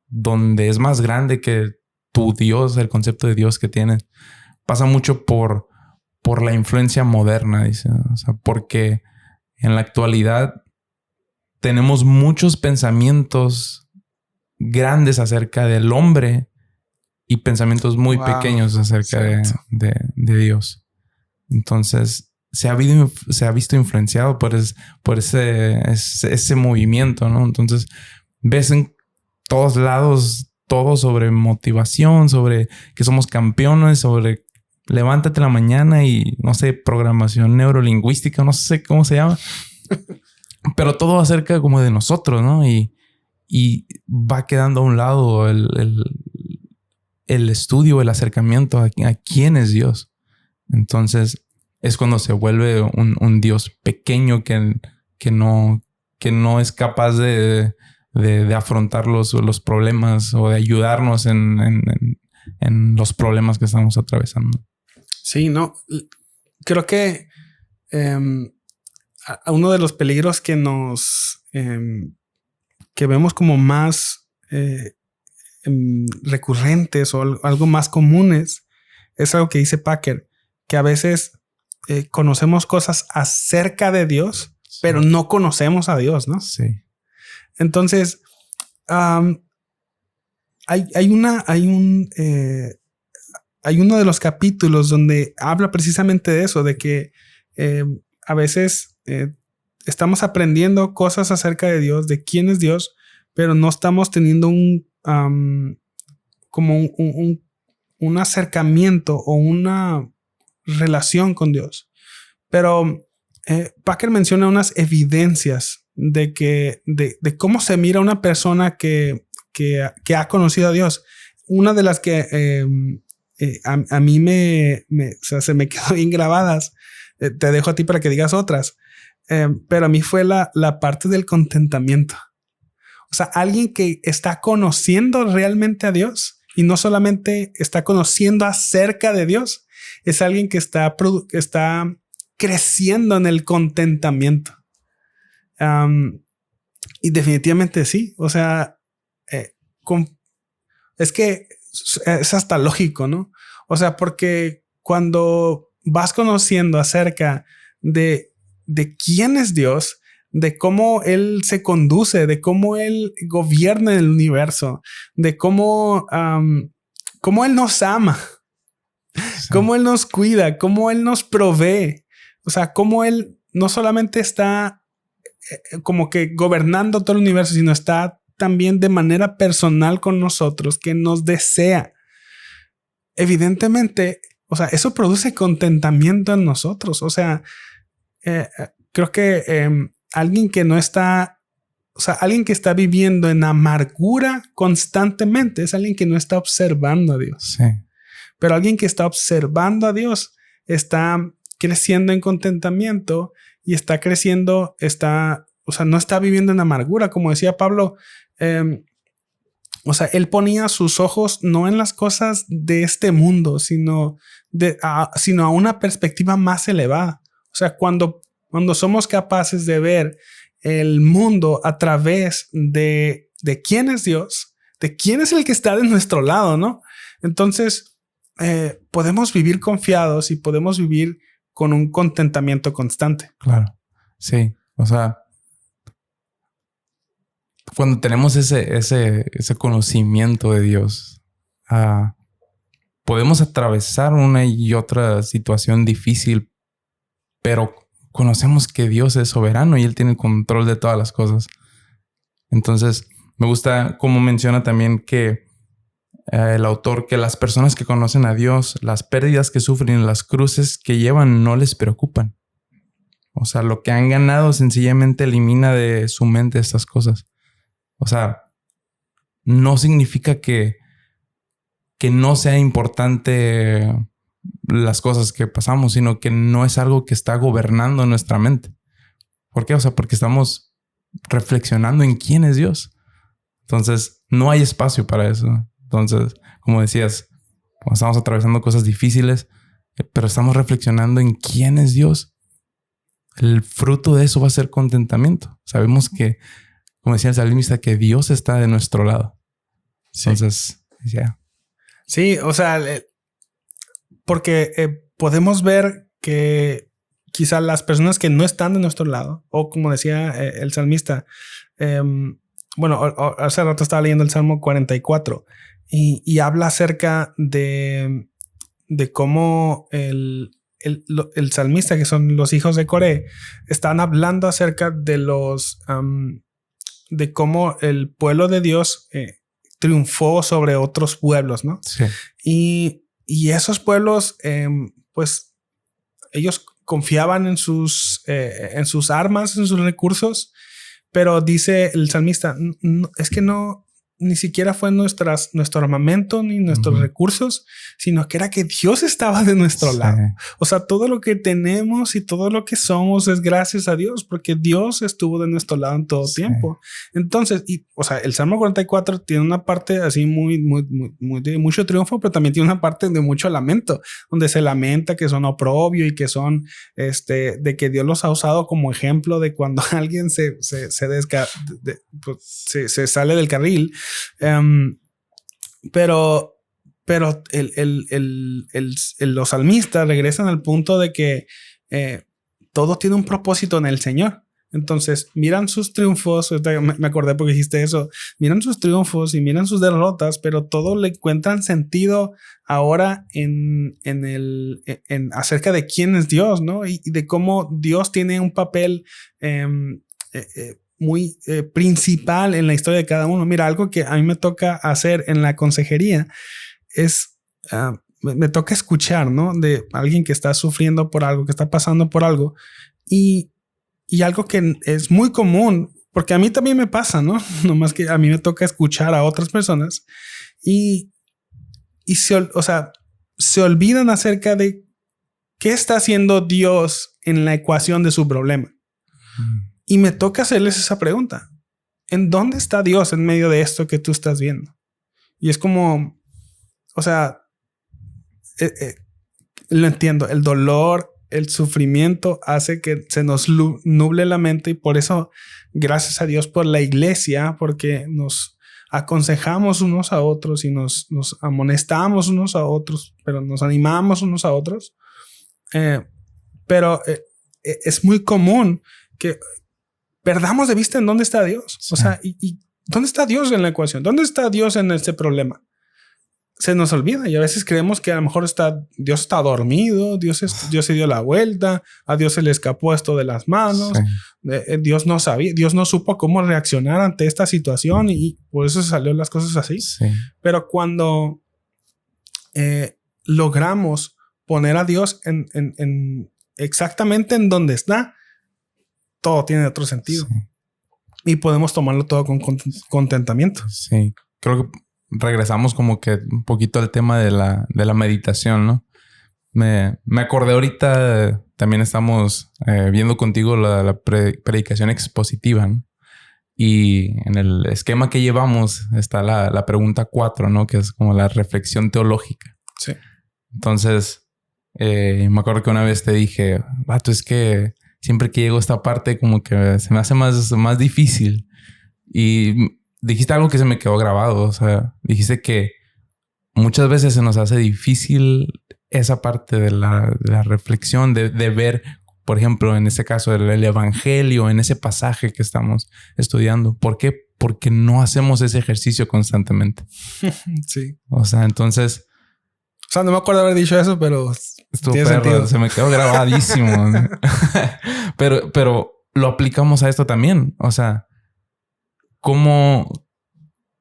Speaker 2: donde es más grande que tu Dios, el concepto de Dios que tienes, pasa mucho por la influencia moderna, dice. O sea, porque en la actualidad tenemos muchos pensamientos grandes acerca del hombre y pensamientos muy pequeños acerca de Dios. Entonces, se ha visto influenciado por ese movimiento, ¿no? Entonces, ves en todos lados todo sobre motivación, sobre que somos campeones, sobre levántate en la mañana y no sé, programación neurolingüística, no sé cómo se llama, pero todo acerca como de nosotros, ¿no? Y va quedando a un lado el estudio, el acercamiento a quién es Dios. Entonces es cuando se vuelve un Dios pequeño que no es capaz de afrontar los problemas o de ayudarnos en los problemas que estamos atravesando.
Speaker 1: Sí, no. Creo que uno de los peligros que que vemos como más recurrentes o algo más comunes es algo que dice Packer, que a veces conocemos cosas acerca de Dios, sí, pero no conocemos a Dios, ¿no?
Speaker 2: Sí.
Speaker 1: Entonces, hay uno de los capítulos donde habla precisamente de eso, de que a veces estamos aprendiendo cosas acerca de Dios, de quién es Dios, pero no estamos teniendo un acercamiento o una relación con Dios. Pero Packer menciona unas evidencias de cómo se mira una persona que ha conocido a Dios. Una de las que a mí se me quedó bien grabadas. Te dejo a ti para que digas otras. Pero a mí fue la parte del contentamiento. O sea, alguien que está conociendo realmente a Dios y no solamente está conociendo acerca de Dios, es alguien que está creciendo en el contentamiento. Y definitivamente sí. O sea, es que es hasta lógico, ¿no? O sea, porque cuando vas conociendo acerca de quién es Dios, de cómo Él se conduce, de cómo Él gobierna el universo, de cómo Él nos ama, sí, cómo Él nos cuida, cómo Él nos provee. O sea, cómo Él no solamente está como que gobernando todo el universo, sino está también de manera personal con nosotros, que nos desea. Evidentemente, o sea, eso produce contentamiento en nosotros. O sea, creo que alguien que no está, o sea, alguien que está viviendo en amargura constantemente es alguien que no está observando a Dios.
Speaker 2: Sí.
Speaker 1: Pero alguien que está observando a Dios está creciendo en contentamiento y está creciendo, o sea, no está viviendo en amargura. Como decía Pablo, o sea, él ponía sus ojos no en las cosas de este mundo, sino a una perspectiva más elevada. O sea, cuando somos capaces de ver el mundo a través de quién es Dios, de quién es el que está de nuestro lado, ¿no? Entonces, podemos vivir confiados y podemos vivir con un contentamiento constante.
Speaker 2: Claro. Sí. O sea, cuando tenemos ese conocimiento de Dios, podemos atravesar una y otra situación difícil, pero conocemos que Dios es soberano y Él tiene el control de todas las cosas. Entonces, me gusta cómo menciona también que el autor, que las personas que conocen a Dios, las pérdidas que sufren, las cruces que llevan, no les preocupan. O sea, lo que han ganado sencillamente elimina de su mente estas cosas. O sea, no significa que no sea importante las cosas que pasamos, sino que no es algo que está gobernando nuestra mente. ¿Por qué? O sea, porque estamos reflexionando en quién es Dios. Entonces, no hay espacio para eso. Entonces, como decías, cuando estamos atravesando cosas difíciles, pero estamos reflexionando en quién es Dios, el fruto de eso va a ser contentamiento. Sabemos que, como decía el salmista, que Dios está de nuestro lado. Entonces, sí. Yeah.
Speaker 1: Sí, o sea, porque podemos ver que quizá las personas que no están de nuestro lado, o como decía el salmista, bueno, hace rato estaba leyendo el Salmo 44 y habla acerca de cómo el salmista, que son los hijos de Coré, están hablando acerca de de cómo el pueblo de Dios triunfó sobre otros pueblos, ¿no?
Speaker 2: Sí.
Speaker 1: Y esos pueblos, pues, ellos confiaban en sus armas, en sus recursos, pero dice el salmista, es que no, ni siquiera fue nuestro armamento ni nuestros recursos, sino que era que Dios estaba de nuestro lado. O sea, todo lo que tenemos y todo lo que somos es gracias a Dios, porque Dios estuvo de nuestro lado en todo tiempo. Entonces, o sea, el Salmo 44 tiene una parte así muy de mucho triunfo, pero también tiene una parte de mucho lamento, donde se lamenta que son oprobio y que son, de que Dios los ha usado como ejemplo de cuando alguien se sale del carril. Pero los salmistas regresan al punto de que todo tiene un propósito en el Señor. Entonces miran sus triunfos, me acordé porque dijiste eso, miran sus triunfos y miran sus derrotas, pero todo le encuentran sentido ahora en acerca de quién es Dios, ¿no? Y de cómo Dios tiene un papel muy principal en la historia de cada uno. Mira, algo que a mí me toca hacer en la consejería es, me toca escuchar, ¿no? De alguien que está sufriendo por algo, que está pasando por algo. Y algo que es muy común, porque a mí también me pasa, ¿no? Nomás que a mí me toca escuchar a otras personas y se olvidan acerca de qué está haciendo Dios en la ecuación de su problema. Y me toca hacerles esa pregunta. ¿En dónde está Dios en medio de esto que tú estás viendo? Y es como, o sea, lo entiendo. El dolor el sufrimiento hace que se nos nuble la mente, y por eso, gracias a Dios por la iglesia, porque nos aconsejamos unos a otros y nos amonestamos unos a otros, pero nos animamos unos a otros. Pero es muy común que perdamos de vista en dónde está Dios. Sí. O sea, ¿y dónde está Dios en la ecuación? ¿Dónde está Dios en este problema? Se nos olvida, y a veces creemos que a lo mejor Dios está dormido, Dios se dio la vuelta, a Dios se le escapó esto de las manos, sí. Dios no sabía, Dios no supo cómo reaccionar ante esta situación, y por eso salieron las cosas así. Sí. Pero cuando logramos poner a Dios en exactamente en donde está, todo tiene otro sentido. Sí. Y podemos tomarlo todo con contentamiento.
Speaker 2: Sí, creo que regresamos como que un poquito al tema de la meditación, ¿no? Me acordé ahorita, también estamos viendo contigo la predicación expositiva, ¿no? Y en el esquema que llevamos está la pregunta 4, ¿no? Que es como la reflexión teológica.
Speaker 1: Sí.
Speaker 2: Entonces, me acuerdo que una vez te dije, vato, es que siempre que llego a esta parte como que se me hace más difícil. Y dijiste algo que se me quedó grabado. O sea, dijiste que muchas veces se nos hace difícil esa parte de la reflexión, de ver, por ejemplo, en este caso, el evangelio, en ese pasaje que estamos estudiando. ¿Por qué? Porque no hacemos ese ejercicio constantemente.
Speaker 1: Sí.
Speaker 2: O sea, entonces...
Speaker 1: O sea, no me acuerdo haber dicho eso, pero
Speaker 2: tiene sentido. Se me quedó grabadísimo. pero lo aplicamos a esto también. O sea, ¿cómo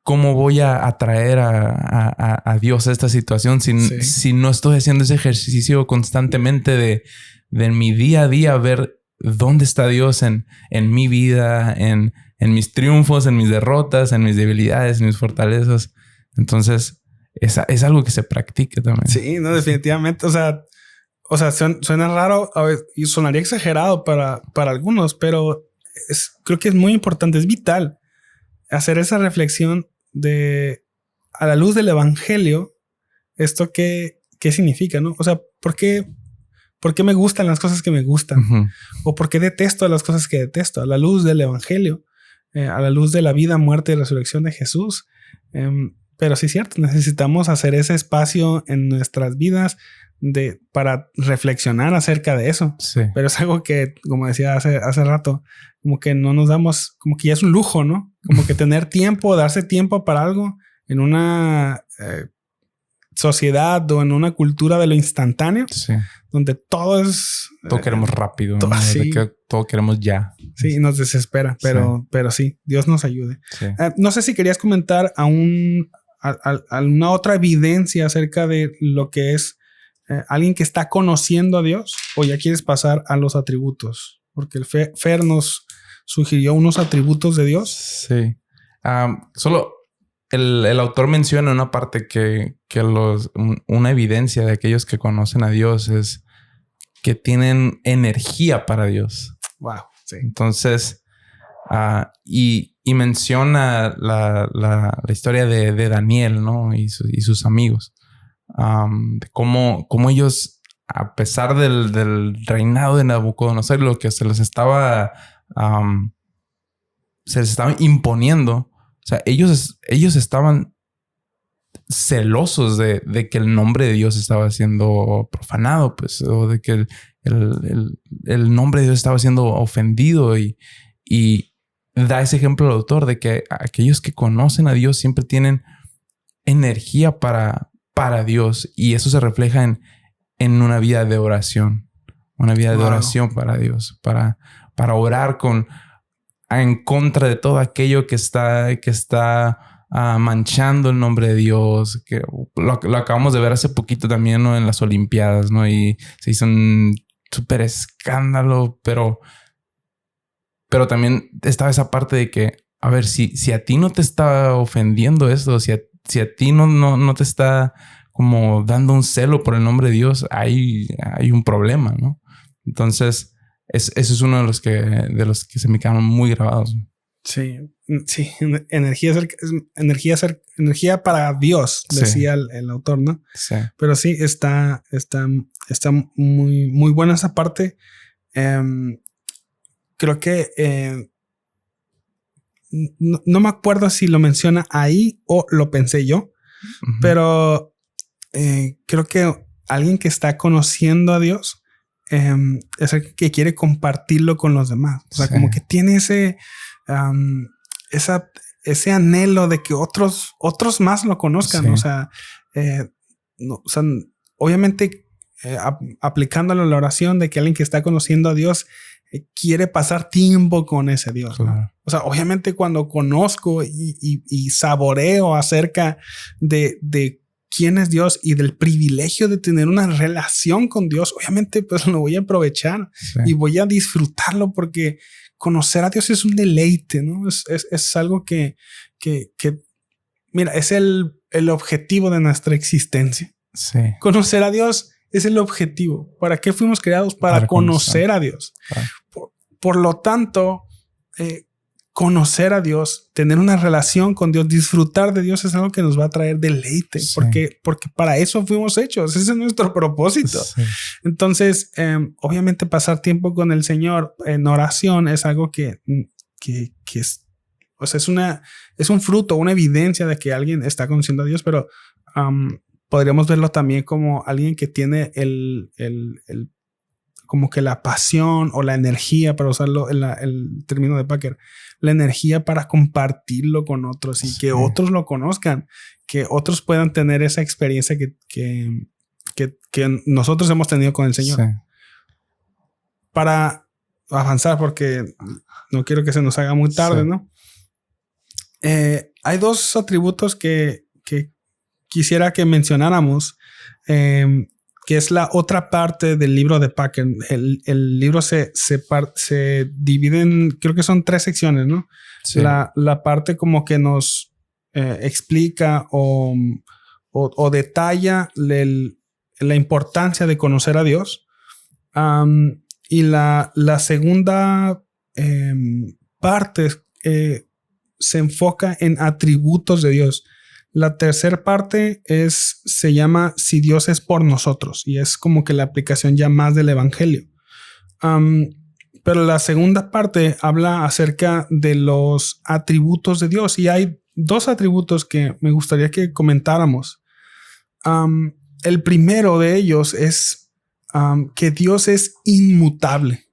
Speaker 2: voy a atraer a Dios a esta situación si no estoy haciendo ese ejercicio constantemente de en mi día a día ver dónde está Dios en mi vida, en mis triunfos, en mis derrotas, en mis debilidades, en mis fortalezas? Entonces... Es algo que se practica también.
Speaker 1: Sí, no, definitivamente. O sea, suena raro y sonaría exagerado para algunos, pero creo que es muy importante, es vital hacer esa reflexión a la luz del evangelio, esto qué significa, ¿no? O sea, ¿por qué me gustan las cosas que me gustan? Uh-huh. O ¿por qué detesto las cosas que detesto? A la luz del evangelio, a la luz de la vida, muerte y resurrección de Jesús. Pero sí es cierto, necesitamos hacer ese espacio en nuestras vidas para reflexionar acerca de eso. Sí. Pero es algo que, como decía hace rato, como que no nos damos, como que ya es un lujo, ¿no? Como que tener tiempo, darse tiempo para algo en una sociedad o en una cultura de lo instantáneo, sí, donde todo es...
Speaker 2: Todo queremos rápido, todo, ¿no? Sí. Todo queremos ya.
Speaker 1: Sí, nos desespera, pero sí, Dios nos ayude. Sí. No sé si querías comentar alguna otra evidencia acerca de lo que es alguien que está conociendo a Dios, o ya quieres pasar a los atributos, porque el Fer nos sugirió unos atributos de Dios.
Speaker 2: Sí. Solo el autor menciona una parte que una evidencia de aquellos que conocen a Dios es que tienen energía para Dios.
Speaker 1: Wow. Sí.
Speaker 2: Entonces, y menciona la historia de Daniel, ¿no? Y sus amigos. De cómo ellos, a pesar del reinado de Nabucodonosor, lo que se les estaba imponiendo, o sea, ellos estaban celosos de que el nombre de Dios estaba siendo profanado, pues, o de que el nombre de Dios estaba siendo ofendido, y da ese ejemplo el autor de que aquellos que conocen a Dios siempre tienen energía para Dios, y eso se refleja en una vida de oración, una vida de oración para Dios, para orar en contra de todo aquello que está manchando el nombre de Dios, que lo acabamos de ver hace poquito también, ¿no? En las Olimpiadas, ¿no? Y se hizo un súper escándalo, pero también estaba esa parte de que, a ver, si a ti no te está ofendiendo esto, si a ti no te está como dando un celo por el nombre de Dios, hay un problema, ¿no? Entonces, eso es uno de los que se me quedaron muy grabados.
Speaker 1: Sí, Sí, energía para Dios, decía el autor, ¿no?
Speaker 2: Sí.
Speaker 1: Pero sí, está muy, muy buena esa parte. Creo que no me acuerdo si lo menciona ahí o lo pensé yo, pero creo que alguien que está conociendo a Dios es el que quiere compartirlo con los demás. O sea, como que tiene ese anhelo de que otros más lo conozcan. Sí. O sea, obviamente aplicándolo a la oración de que alguien que está conociendo a Dios quiere pasar tiempo con ese Dios. Claro. ¿No? O sea, obviamente cuando conozco y saboreo acerca de quién es Dios y del privilegio de tener una relación con Dios, obviamente pues lo voy a aprovechar y voy a disfrutarlo, porque conocer a Dios es un deleite, ¿no? Es algo que mira, es el objetivo de nuestra existencia. Sí. Conocer a Dios es el objetivo. ¿Para qué fuimos creados? Para conocer a Dios. Claro. Por lo tanto, conocer a Dios, tener una relación con Dios, disfrutar de Dios es algo que nos va a traer deleite, sí. porque para eso fuimos hechos. Ese es nuestro propósito. Sí. Entonces, obviamente pasar tiempo con el Señor en oración es algo que es, o sea, es un fruto, una evidencia de que alguien está conociendo a Dios, pero podríamos verlo también como alguien que tiene como que la pasión o la energía, para usarlo el término de Packer, la energía para compartirlo con otros y que otros lo conozcan, que otros puedan tener esa experiencia que nosotros hemos tenido con el Señor. Sí. Para avanzar, porque no quiero que se nos haga muy tarde, ¿no? Hay dos atributos que quisiera que mencionáramos, que es la otra parte del libro de Packer. El libro se divide en, creo que son 3 secciones, ¿no? Sí. La parte como que nos explica o detalla la importancia de conocer a Dios. Y la segunda parte se enfoca en atributos de Dios. La tercera parte se llama Si Dios es por nosotros, y es como que la aplicación ya más del evangelio. Pero la segunda parte habla acerca de los atributos de Dios, y hay 2 atributos que me gustaría que comentáramos. El primero de ellos es que Dios es inmutable.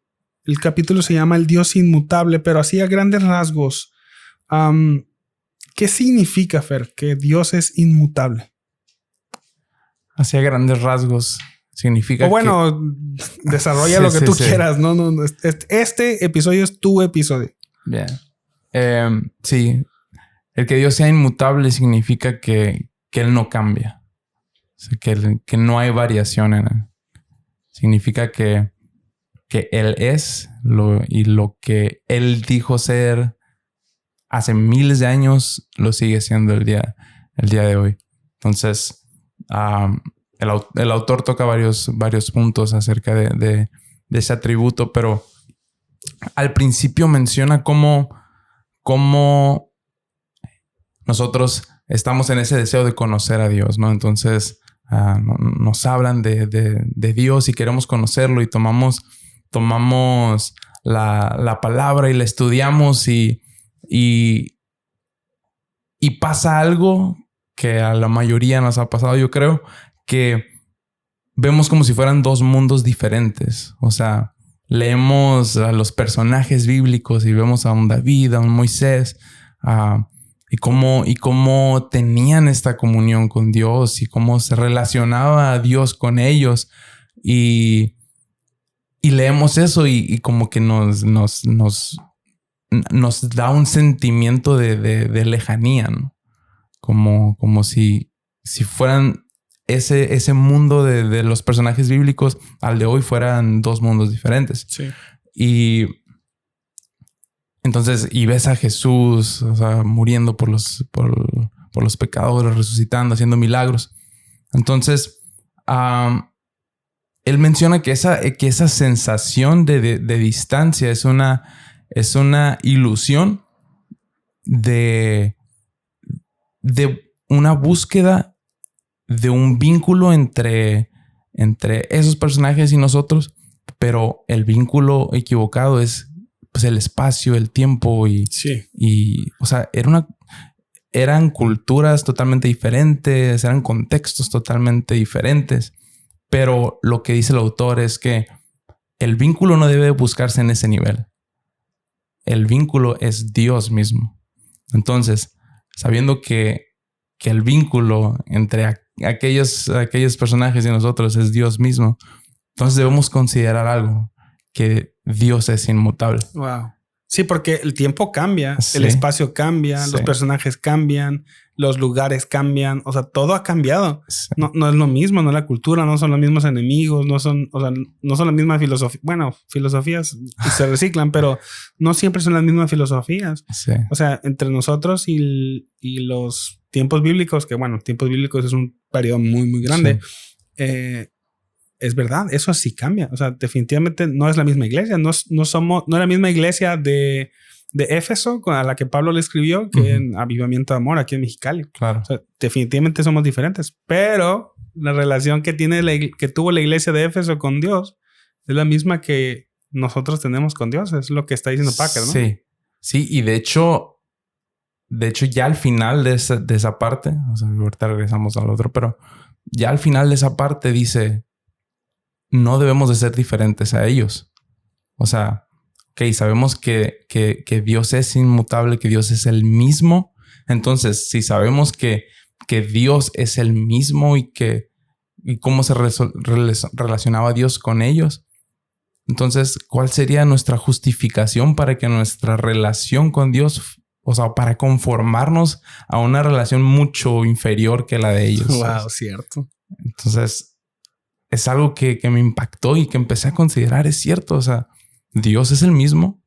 Speaker 1: El capítulo se llama El Dios inmutable, pero así a grandes rasgos, ¿qué significa, Fer, que Dios es inmutable?
Speaker 2: Hacia grandes rasgos significa
Speaker 1: o bueno, desarrolla lo que tú quieras. No. Este episodio es tu episodio.
Speaker 2: Bien. Sí. El que Dios sea inmutable significa que Él no cambia. O sea, que no hay variación en Él. Significa que Él es y lo que Él dijo ser hace miles de años lo sigue siendo el día de hoy. Entonces, el autor toca varios puntos acerca de ese atributo, pero al principio menciona cómo nosotros estamos en ese deseo de conocer a Dios, ¿no? Entonces, nos hablan de Dios y queremos conocerlo, y tomamos la palabra y la estudiamos y pasa algo que a la mayoría nos ha pasado, yo creo, que vemos como si fueran 2 mundos diferentes. O sea, leemos a los personajes bíblicos y vemos a un David, a un Moisés, y cómo tenían esta comunión con Dios y cómo se relacionaba a Dios con ellos. Y leemos eso y como que nos da un sentimiento de lejanía, ¿no? Como si fueran ese mundo de los personajes bíblicos al de hoy fueran 2 mundos diferentes. Sí. Y entonces, y ves a Jesús, o sea, muriendo por los pecadores, resucitando, haciendo milagros. Entonces, él menciona que esa sensación de distancia es una ilusión de una búsqueda de un vínculo entre esos personajes y nosotros, pero el vínculo equivocado es pues el espacio, el tiempo y o sea, eran culturas totalmente diferentes, eran contextos totalmente diferentes, pero lo que dice el autor es que el vínculo no debe buscarse en ese nivel. El vínculo es Dios mismo. Entonces, sabiendo que el vínculo entre aquellos personajes y nosotros es Dios mismo, entonces debemos considerar algo, que Dios es inmutable.
Speaker 1: Wow. Sí, porque el tiempo cambia,
Speaker 2: Sí.
Speaker 1: el espacio cambia,
Speaker 2: Sí.
Speaker 1: los personajes cambian, los lugares cambian, o sea, todo ha cambiado.
Speaker 2: Sí.
Speaker 1: No es lo mismo, no es la cultura, no son los mismos enemigos, no son las mismas filosofías. Bueno, filosofías se reciclan, pero no siempre son las mismas filosofías.
Speaker 2: Sí.
Speaker 1: O sea, entre nosotros y los tiempos bíblicos, que bueno, tiempos bíblicos es un periodo muy, muy grande. Sí. Es verdad, eso sí cambia. O sea, definitivamente no es la misma iglesia. No es la misma iglesia de Éfeso a la que Pablo le escribió que en Avivamiento de Amor aquí en Mexicali.
Speaker 2: Claro.
Speaker 1: O sea, definitivamente somos diferentes. Pero la relación que tuvo la iglesia de Éfeso con Dios es la misma que nosotros tenemos con Dios. Es lo que está diciendo Packer, ¿no?
Speaker 2: Sí. Sí, y de hecho ya al final de esa parte, o sea, ahorita regresamos al otro, pero ya al final de esa parte dice: no debemos de ser diferentes a ellos. O sea, ok, sabemos que Dios es inmutable, que Dios es el mismo. Entonces, si sabemos que Dios es el mismo y cómo se relacionaba Dios con ellos, entonces, ¿cuál sería nuestra justificación para que nuestra relación con Dios, o sea, para conformarnos a una relación mucho inferior que la de ellos?
Speaker 1: Wow, cierto.
Speaker 2: Entonces, es algo que me impactó y que empecé a considerar. Es cierto, o sea, Dios es el mismo.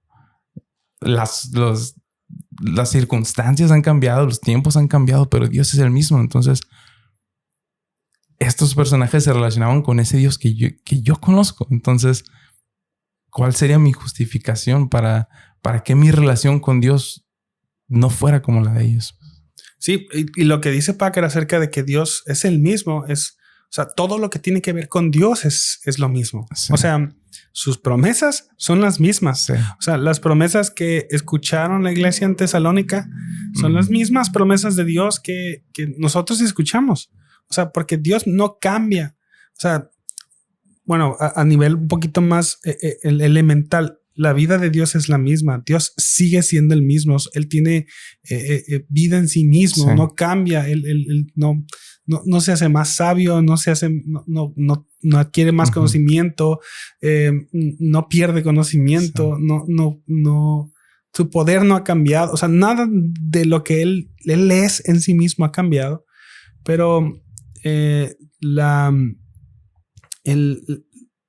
Speaker 2: Las circunstancias han cambiado, los tiempos han cambiado, pero Dios es el mismo. Entonces, estos personajes se relacionaban con ese Dios que yo conozco. Entonces, ¿cuál sería mi justificación para que mi relación con Dios no fuera como la de ellos?
Speaker 1: Sí, y lo que dice Packer acerca de que Dios es el mismo es... O sea, todo lo que tiene que ver con Dios es lo mismo. Sí. O sea, sus promesas son las mismas. Sí. O sea, las promesas que escucharon la iglesia en Tesalónica son las mismas promesas de Dios que nosotros escuchamos. O sea, porque Dios no cambia. O sea, bueno, a nivel un poquito más elemental, la vida de Dios es la misma. Dios sigue siendo el mismo. Él tiene vida en sí mismo. Sí. No cambia. Él no se hace más sabio, no adquiere más conocimiento, no pierde conocimiento, sí. Su poder no ha cambiado. O sea, nada de lo que él es en sí mismo ha cambiado. Pero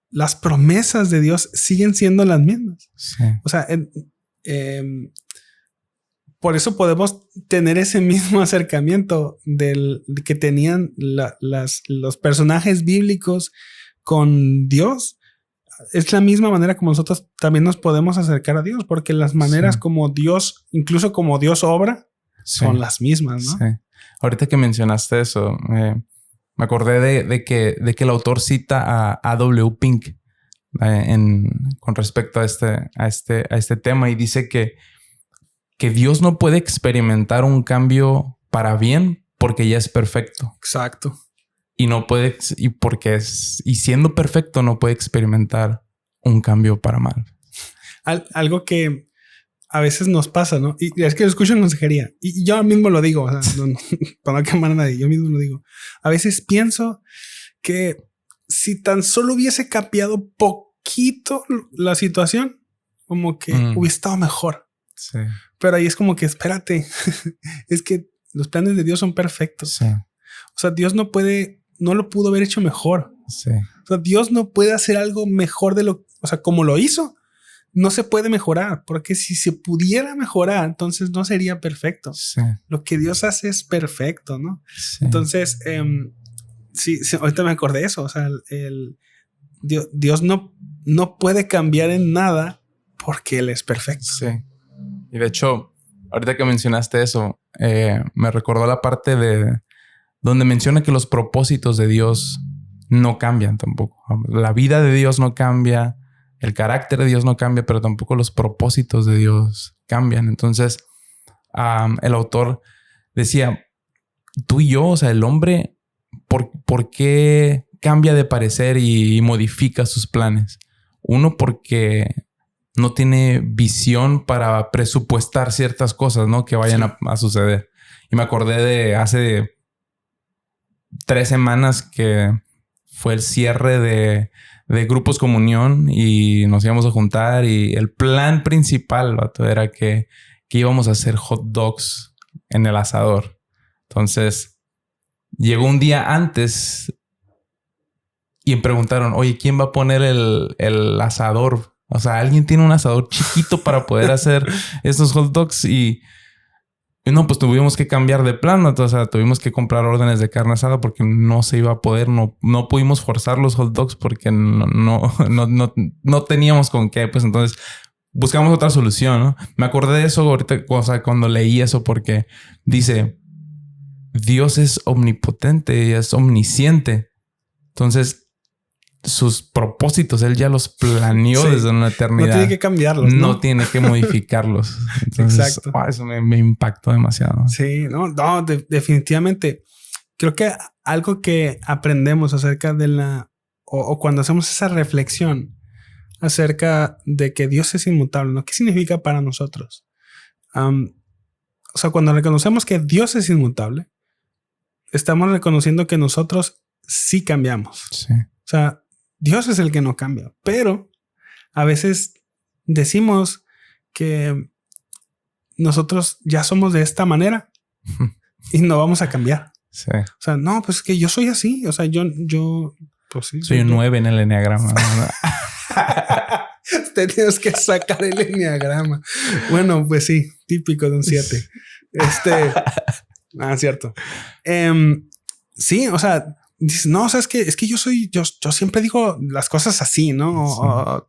Speaker 1: las promesas de Dios siguen siendo las mismas. Sí. O sea, por eso podemos tener ese mismo acercamiento que tenían los personajes bíblicos con Dios. Es la misma manera como nosotros también nos podemos acercar a Dios, porque las maneras como Dios, incluso como Dios obra, son las mismas, ¿no? Sí.
Speaker 2: Ahorita que mencionaste eso, me acordé de que el autor cita a A.W. Pink con respecto a este tema, y dice que Dios no puede experimentar un cambio para bien porque ya es perfecto.
Speaker 1: Exacto.
Speaker 2: Y siendo perfecto no puede experimentar un cambio para mal.
Speaker 1: Algo que a veces nos pasa, ¿no? Y es que lo escucho en consejería. Y yo mismo lo digo, o sea, para no quemar a nadie, yo mismo lo digo. A veces pienso que si tan solo hubiese cambiado poquito la situación, como que hubiese estado mejor.
Speaker 2: Sí.
Speaker 1: Pero ahí es como que espérate, es que los planes de Dios son perfectos. Sí. O sea, Dios no lo pudo haber hecho mejor.
Speaker 2: Sí.
Speaker 1: O sea, Dios no puede hacer algo mejor o sea, como lo hizo, no se puede mejorar, porque si se pudiera mejorar, entonces no sería perfecto.
Speaker 2: Sí.
Speaker 1: Lo que Dios hace es perfecto, ¿no?
Speaker 2: Sí.
Speaker 1: Entonces, sí, ahorita me acordé de eso. O sea, Dios no puede cambiar en nada porque Él es perfecto.
Speaker 2: Sí. Y de hecho, ahorita que mencionaste eso, me recordó la parte de donde menciona que los propósitos de Dios no cambian tampoco. La vida de Dios no cambia, el carácter de Dios no cambia, pero tampoco los propósitos de Dios cambian. Entonces, el autor decía, tú y yo, o sea, el hombre, ¿por qué cambia de parecer y modifica sus planes? Uno, porque no tiene visión para presupuestar ciertas cosas, ¿no? Que vayan a suceder. Y me acordé de hace 3 semanas que fue el cierre de Grupos Comunión y nos íbamos a juntar y el plan principal, vato, era que íbamos a hacer hot dogs en el asador. Entonces, llegó un día antes y me preguntaron, oye, ¿quién va a poner el asador? O sea, ¿alguien tiene un asador chiquito para poder hacer estos hot dogs? Y no, pues tuvimos que cambiar de plan. O sea, tuvimos que comprar órdenes de carne asada porque no se iba a poder. No pudimos forzar los hot dogs porque no teníamos con qué. Pues entonces buscamos otra solución, ¿no? Me acordé de eso ahorita, o sea, cuando leí eso, porque dice, Dios es omnipotente y es omnisciente. Entonces, sus propósitos, Él ya los planeó desde una eternidad.
Speaker 1: No tiene que cambiarlos, ¿no?
Speaker 2: No tiene que modificarlos. Entonces,
Speaker 1: exacto.
Speaker 2: Eso me impactó demasiado.
Speaker 1: Sí, no, definitivamente. Creo que algo que aprendemos acerca de o cuando hacemos esa reflexión acerca de que Dios es inmutable, ¿no? ¿Qué significa para nosotros? O sea, cuando reconocemos que Dios es inmutable, estamos reconociendo que nosotros sí cambiamos.
Speaker 2: Sí.
Speaker 1: O sea, Dios es el que no cambia, pero a veces decimos que nosotros ya somos de esta manera y no vamos a cambiar.
Speaker 2: Sí.
Speaker 1: O sea, no, pues es que yo soy así. O sea, yo pues sí.
Speaker 2: Soy un 9 en el enneagrama.
Speaker 1: Tienes que sacar el enneagrama. Bueno, pues sí, típico de un 7. Cierto. Sí, o sea, dices, no, o sea, es que yo siempre digo las cosas así, ¿no?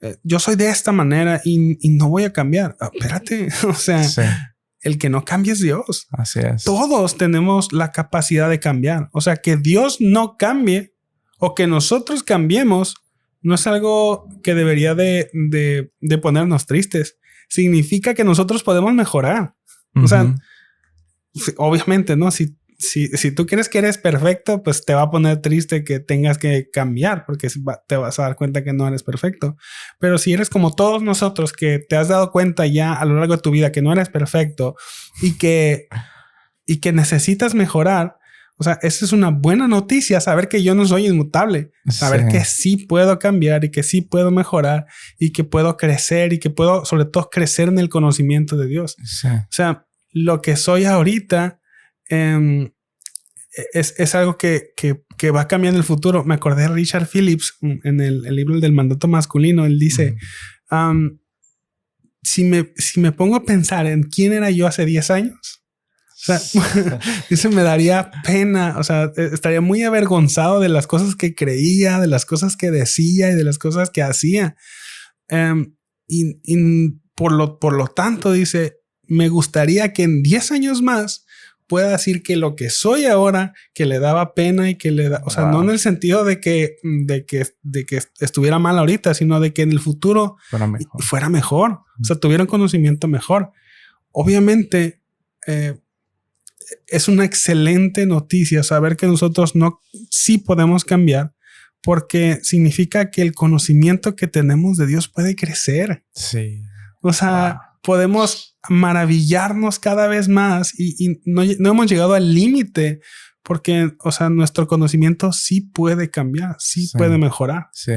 Speaker 1: Sí. Yo soy de esta manera y no voy a cambiar. Espérate, o sea, sí. El que no cambia es Dios.
Speaker 2: Así es.
Speaker 1: Todos tenemos la capacidad de cambiar. O sea, que Dios no cambie o que nosotros cambiemos no es algo que debería de ponernos tristes. Significa que nosotros podemos mejorar. O sea, obviamente, ¿no? Si tú crees que eres perfecto, pues te va a poner triste que tengas que cambiar porque te vas a dar cuenta que no eres perfecto. Pero si eres como todos nosotros que te has dado cuenta ya a lo largo de tu vida que no eres perfecto y que necesitas mejorar, o sea, esa es una buena noticia, saber que yo no soy inmutable, saber que sí puedo cambiar y que sí puedo mejorar y que puedo crecer y que puedo sobre todo crecer en el conocimiento de Dios.
Speaker 2: Sí.
Speaker 1: O sea, lo que soy ahorita es algo que va a cambiar en el futuro. Me acordé de Richard Phillips en el libro del mandato masculino. Él dice, si me pongo a pensar en quién era yo hace 10 años, o sea, dice, me daría pena, o sea, estaría muy avergonzado de las cosas que creía, de las cosas que decía y de las cosas que hacía. Y por lo tanto, dice, me gustaría que en 10 años más pueda decir que lo que soy ahora, que le daba pena y que le da, o sea, no en el sentido de que estuviera mal ahorita, sino de que en el futuro fuera mejor. O sea, tuviera un conocimiento mejor. Obviamente, es una excelente noticia saber que nosotros sí podemos cambiar, porque significa que el conocimiento que tenemos de Dios puede crecer.
Speaker 2: Sí.
Speaker 1: O sea, podemos maravillarnos cada vez más y no hemos llegado al límite porque, o sea, nuestro conocimiento sí puede cambiar, sí puede mejorar.
Speaker 2: Sí.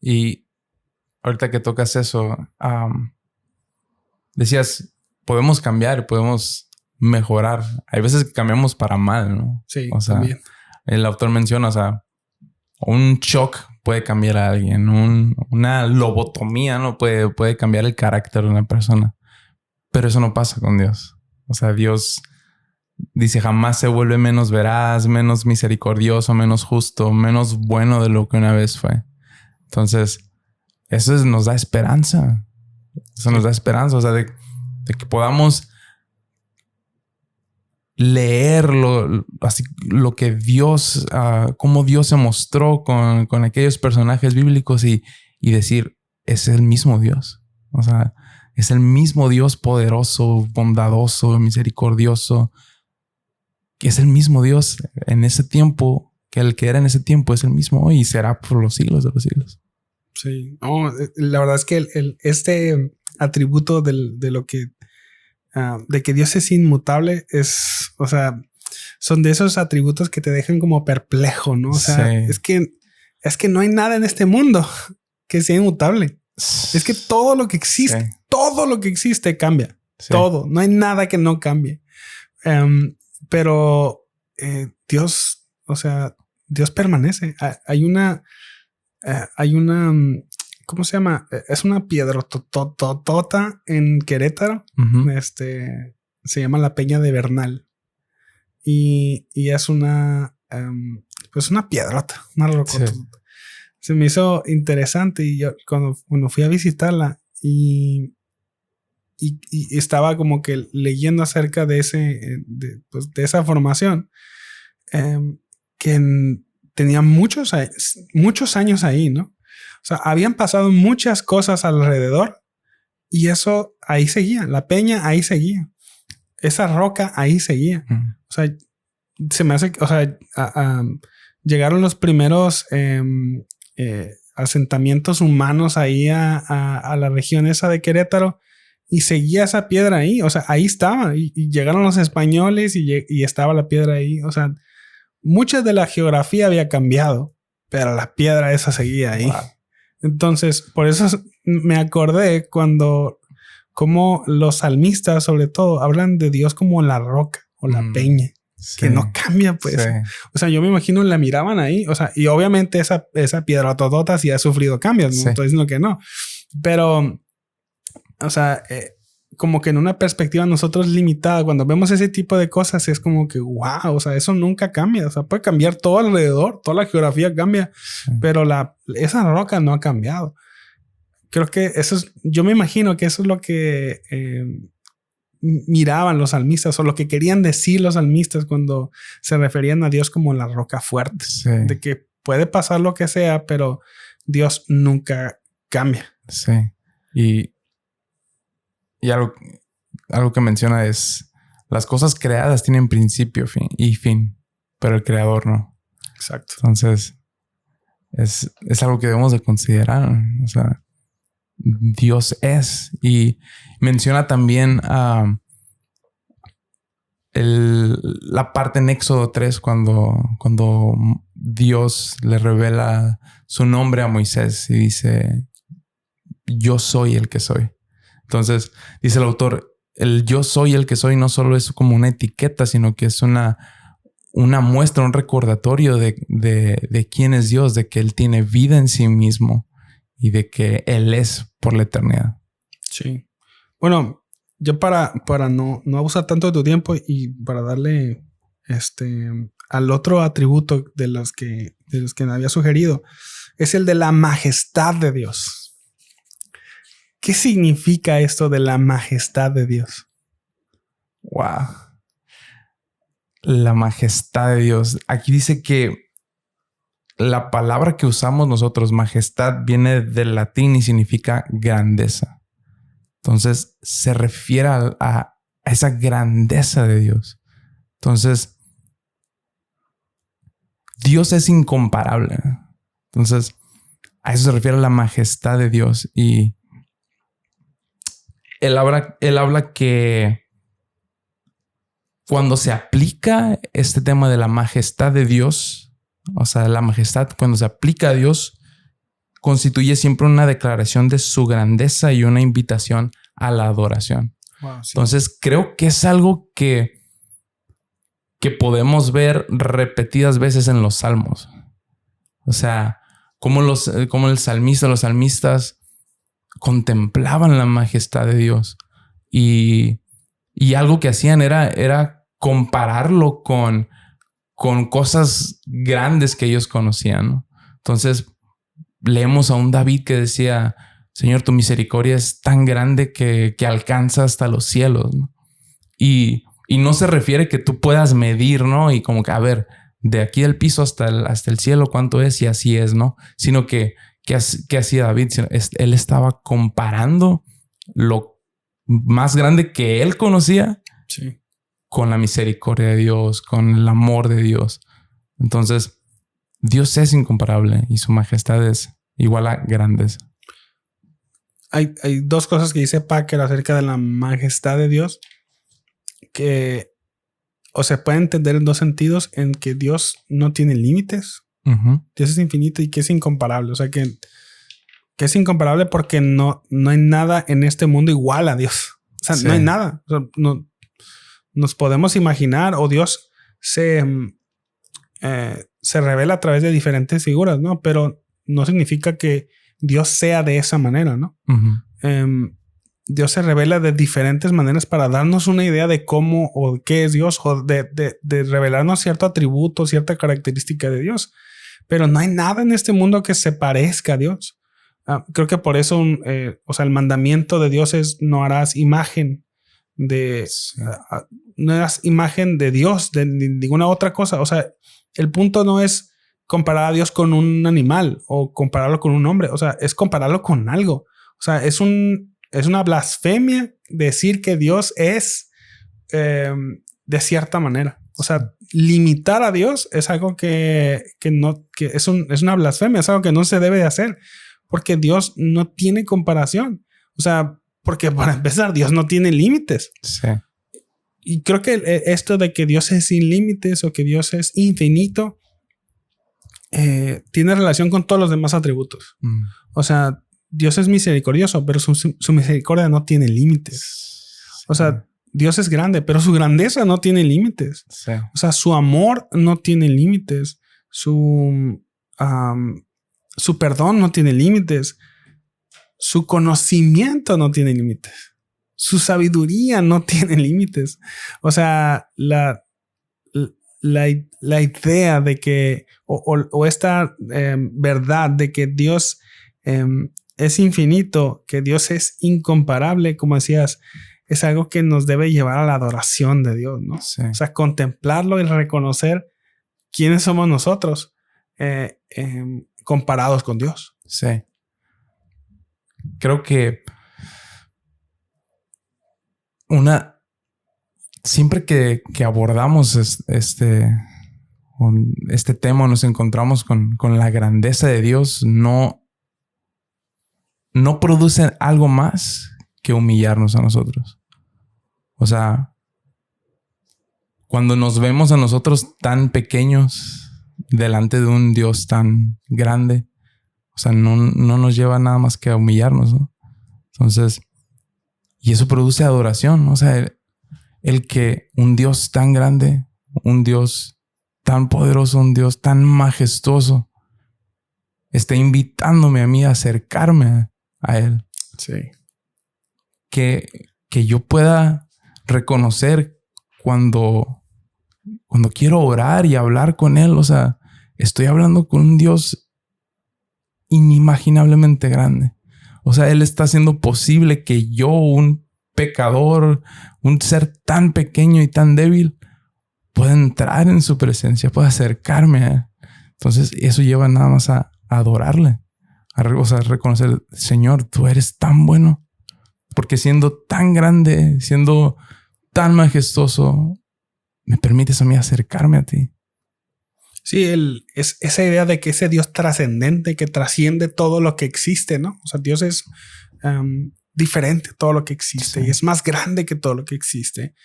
Speaker 2: Y ahorita que tocas eso, decías, podemos cambiar, podemos mejorar. Hay veces que cambiamos para mal, ¿no?
Speaker 1: Sí,
Speaker 2: o sea,
Speaker 1: también.
Speaker 2: El autor menciona, o sea, un shock puede cambiar a alguien, una lobotomía, ¿no? Puede cambiar el carácter de una persona. Pero eso no pasa con Dios. O sea, Dios dice, jamás se vuelve menos veraz, menos misericordioso, menos justo, menos bueno de lo que una vez fue. Entonces, eso nos da esperanza. Eso nos da esperanza. O sea, de que podamos leer lo que Dios, cómo Dios se mostró con aquellos personajes bíblicos y decir, es el mismo Dios. O sea, es el mismo Dios poderoso, bondadoso, misericordioso. Que es el mismo Dios en ese tiempo, que el que era en ese tiempo es el mismo hoy y será por los siglos de los siglos.
Speaker 1: Sí, no, la verdad es que este atributo de lo que de que Dios es inmutable es, o sea, son de esos atributos que te dejan como perplejo, ¿no? O sea, sí. es que no hay nada en este mundo que sea inmutable. Es que todo lo que existe cambia. Sí. Todo, no hay nada que no cambie. Pero Dios, o sea, Dios permanece. Hay una, ¿cómo se llama? Es una piedra totota en Querétaro. Uh-huh. Se llama la Peña de Bernal. Y es una, pues una piedrota, una rocota. Sí. Se me hizo interesante y yo cuando fui a visitarla y estaba como que leyendo acerca de de esa formación, que tenía muchos años ahí, ¿no? O sea, habían pasado muchas cosas alrededor y eso ahí seguía. La peña ahí seguía. Esa roca ahí seguía. O sea, se me hace, o sea, llegaron los primeros asentamientos humanos ahí a la región esa de Querétaro y seguía esa piedra ahí. O sea, ahí estaba y llegaron los españoles y estaba la piedra ahí. O sea, mucha de la geografía había cambiado, pero la piedra esa seguía ahí. Wow. Entonces, por eso me acordé como los salmistas, sobre todo, hablan de Dios como la roca o la peña, sí, que no cambia, pues. Sí. O sea, yo me imagino la miraban ahí, o sea, y obviamente esa piedra totota sí ha sufrido cambios, no sí. Estoy diciendo que no, pero, o sea, como que en una perspectiva nosotros limitada, cuando vemos ese tipo de cosas, es como que wow, o sea, eso nunca cambia. O sea, puede cambiar todo alrededor, toda la geografía cambia, sí. Pero esa roca no ha cambiado. Creo que yo me imagino que eso es lo que miraban los salmistas o lo que querían decir los salmistas cuando se referían a Dios como la roca fuerte, sí. De que puede pasar lo que sea, pero Dios nunca cambia.
Speaker 2: Sí. Y algo que menciona es las cosas creadas tienen principio y fin, pero el creador no.
Speaker 1: Exacto.
Speaker 2: Entonces es algo que debemos de considerar. O sea, Dios es. Y menciona también la parte en Éxodo 3 cuando Dios le revela su nombre a Moisés y dice, yo soy el que soy. Entonces, dice el autor, el yo soy el que soy no solo es como una etiqueta, sino que es una muestra, un recordatorio de quién es Dios, de que Él tiene vida en sí mismo y de que Él es por la eternidad.
Speaker 1: Sí. Bueno, yo para no abusar tanto de tu tiempo y para darle al otro atributo de los que me había sugerido, es el de la majestad de Dios. ¿Qué significa esto de la majestad de Dios?
Speaker 2: Wow. La majestad de Dios. Aquí dice que la palabra que usamos nosotros, majestad, viene del latín y significa grandeza. Entonces, se refiere a esa grandeza de Dios. Entonces, Dios es incomparable. Entonces, a eso se refiere la majestad de Dios. Y Él habla que cuando se aplica este tema de la majestad de Dios, o sea, la majestad cuando se aplica a Dios, constituye siempre una declaración de su grandeza y una invitación a la adoración. Wow, sí. Entonces, creo que es algo que podemos ver repetidas veces en los salmos. O sea, como el salmista, los salmistas contemplaban la majestad de Dios y algo que hacían era compararlo con cosas grandes que ellos conocían, ¿no? Entonces leemos a un David que decía, Señor, tu misericordia es tan grande que alcanza hasta los cielos, ¿no? Y no se refiere que tú puedas medir, ¿no? Y como que, a ver, de aquí del piso hasta el cielo, ¿cuánto es? Y así es, ¿no? Sino que hacía David. Él estaba comparando lo más grande que él conocía,
Speaker 1: Sí,
Speaker 2: con la misericordia de Dios, con el amor de Dios. Entonces, Dios es incomparable y su majestad es igual a grandeza.
Speaker 1: hay dos cosas que dice Packer acerca de la majestad de Dios que o se puede entender en dos sentidos: en que Dios no tiene límites, Dios es infinito, y que es incomparable. O sea, que es incomparable porque no hay nada en este mundo igual a Dios. O sea,
Speaker 2: Sí.
Speaker 1: no hay nada. O sea, no nos podemos imaginar, o Dios se revela a través de diferentes figuras, ¿no? Pero no significa que Dios sea de esa manera, ¿no? Dios se revela de diferentes maneras para darnos una idea de cómo o qué es Dios, o de revelarnos cierto atributo, cierta característica de Dios. Pero no hay nada en este mundo que se parezca a Dios. Creo que por eso, o sea, el mandamiento de Dios es: no harás imagen de,
Speaker 2: Sí.
Speaker 1: no harás imagen de Dios, de ninguna otra cosa. O sea, el punto no es comparar a Dios con un animal o compararlo con un hombre. O sea, es compararlo con algo. O sea, es una blasfemia decir que Dios es de cierta manera. O sea, limitar a Dios es algo que es una blasfemia, es algo que no se debe de hacer, porque Dios no tiene comparación. O sea, porque para empezar, Dios no tiene límites.
Speaker 2: Sí.
Speaker 1: Y creo que esto de que Dios es sin límites o que Dios es infinito tiene relación con todos los demás atributos. O sea, Dios es misericordioso, pero su misericordia no tiene límites. O sea, Dios es grande, pero su grandeza no tiene límites.
Speaker 2: Sí.
Speaker 1: O sea, su amor no tiene límites. Su perdón no tiene límites. Su conocimiento no tiene límites. Su sabiduría no tiene límites. O sea, la idea de que, o esta verdad de que Dios es infinito, que Dios es incomparable, como decías, es algo que nos debe llevar a la adoración de Dios, ¿no?
Speaker 2: Sí.
Speaker 1: O sea, contemplarlo y reconocer quiénes somos nosotros comparados con Dios.
Speaker 2: Sí. Creo que siempre que abordamos este tema, nos encontramos con la grandeza de Dios, no produce algo más que humillarnos a nosotros. O sea, cuando nos vemos a nosotros tan pequeños delante de un Dios tan grande, o sea, no nos lleva nada más que a humillarnos, ¿no? Entonces, y eso produce adoración, ¿no? O sea, el que un Dios tan grande, un Dios tan poderoso, un Dios tan majestuoso esté invitándome a mí a acercarme a Él.
Speaker 1: Sí.
Speaker 2: Que yo pueda reconocer cuando quiero orar y hablar con Él. O sea, estoy hablando con un Dios inimaginablemente grande. O sea, Él está haciendo posible que yo, un pecador, un ser tan pequeño y tan débil, pueda entrar en su presencia, pueda acercarme a Él. Entonces, eso lleva nada más a adorarle. O sea, reconocer: Señor, tú eres tan bueno. Porque siendo tan grande, siendo tan majestuoso, me permites a mí acercarme a ti.
Speaker 1: Sí, es esa idea de que ese Dios trascendente que trasciende todo lo que existe, ¿no? O sea, Dios es diferente a todo lo que existe, sí, y es más grande que todo lo que existe.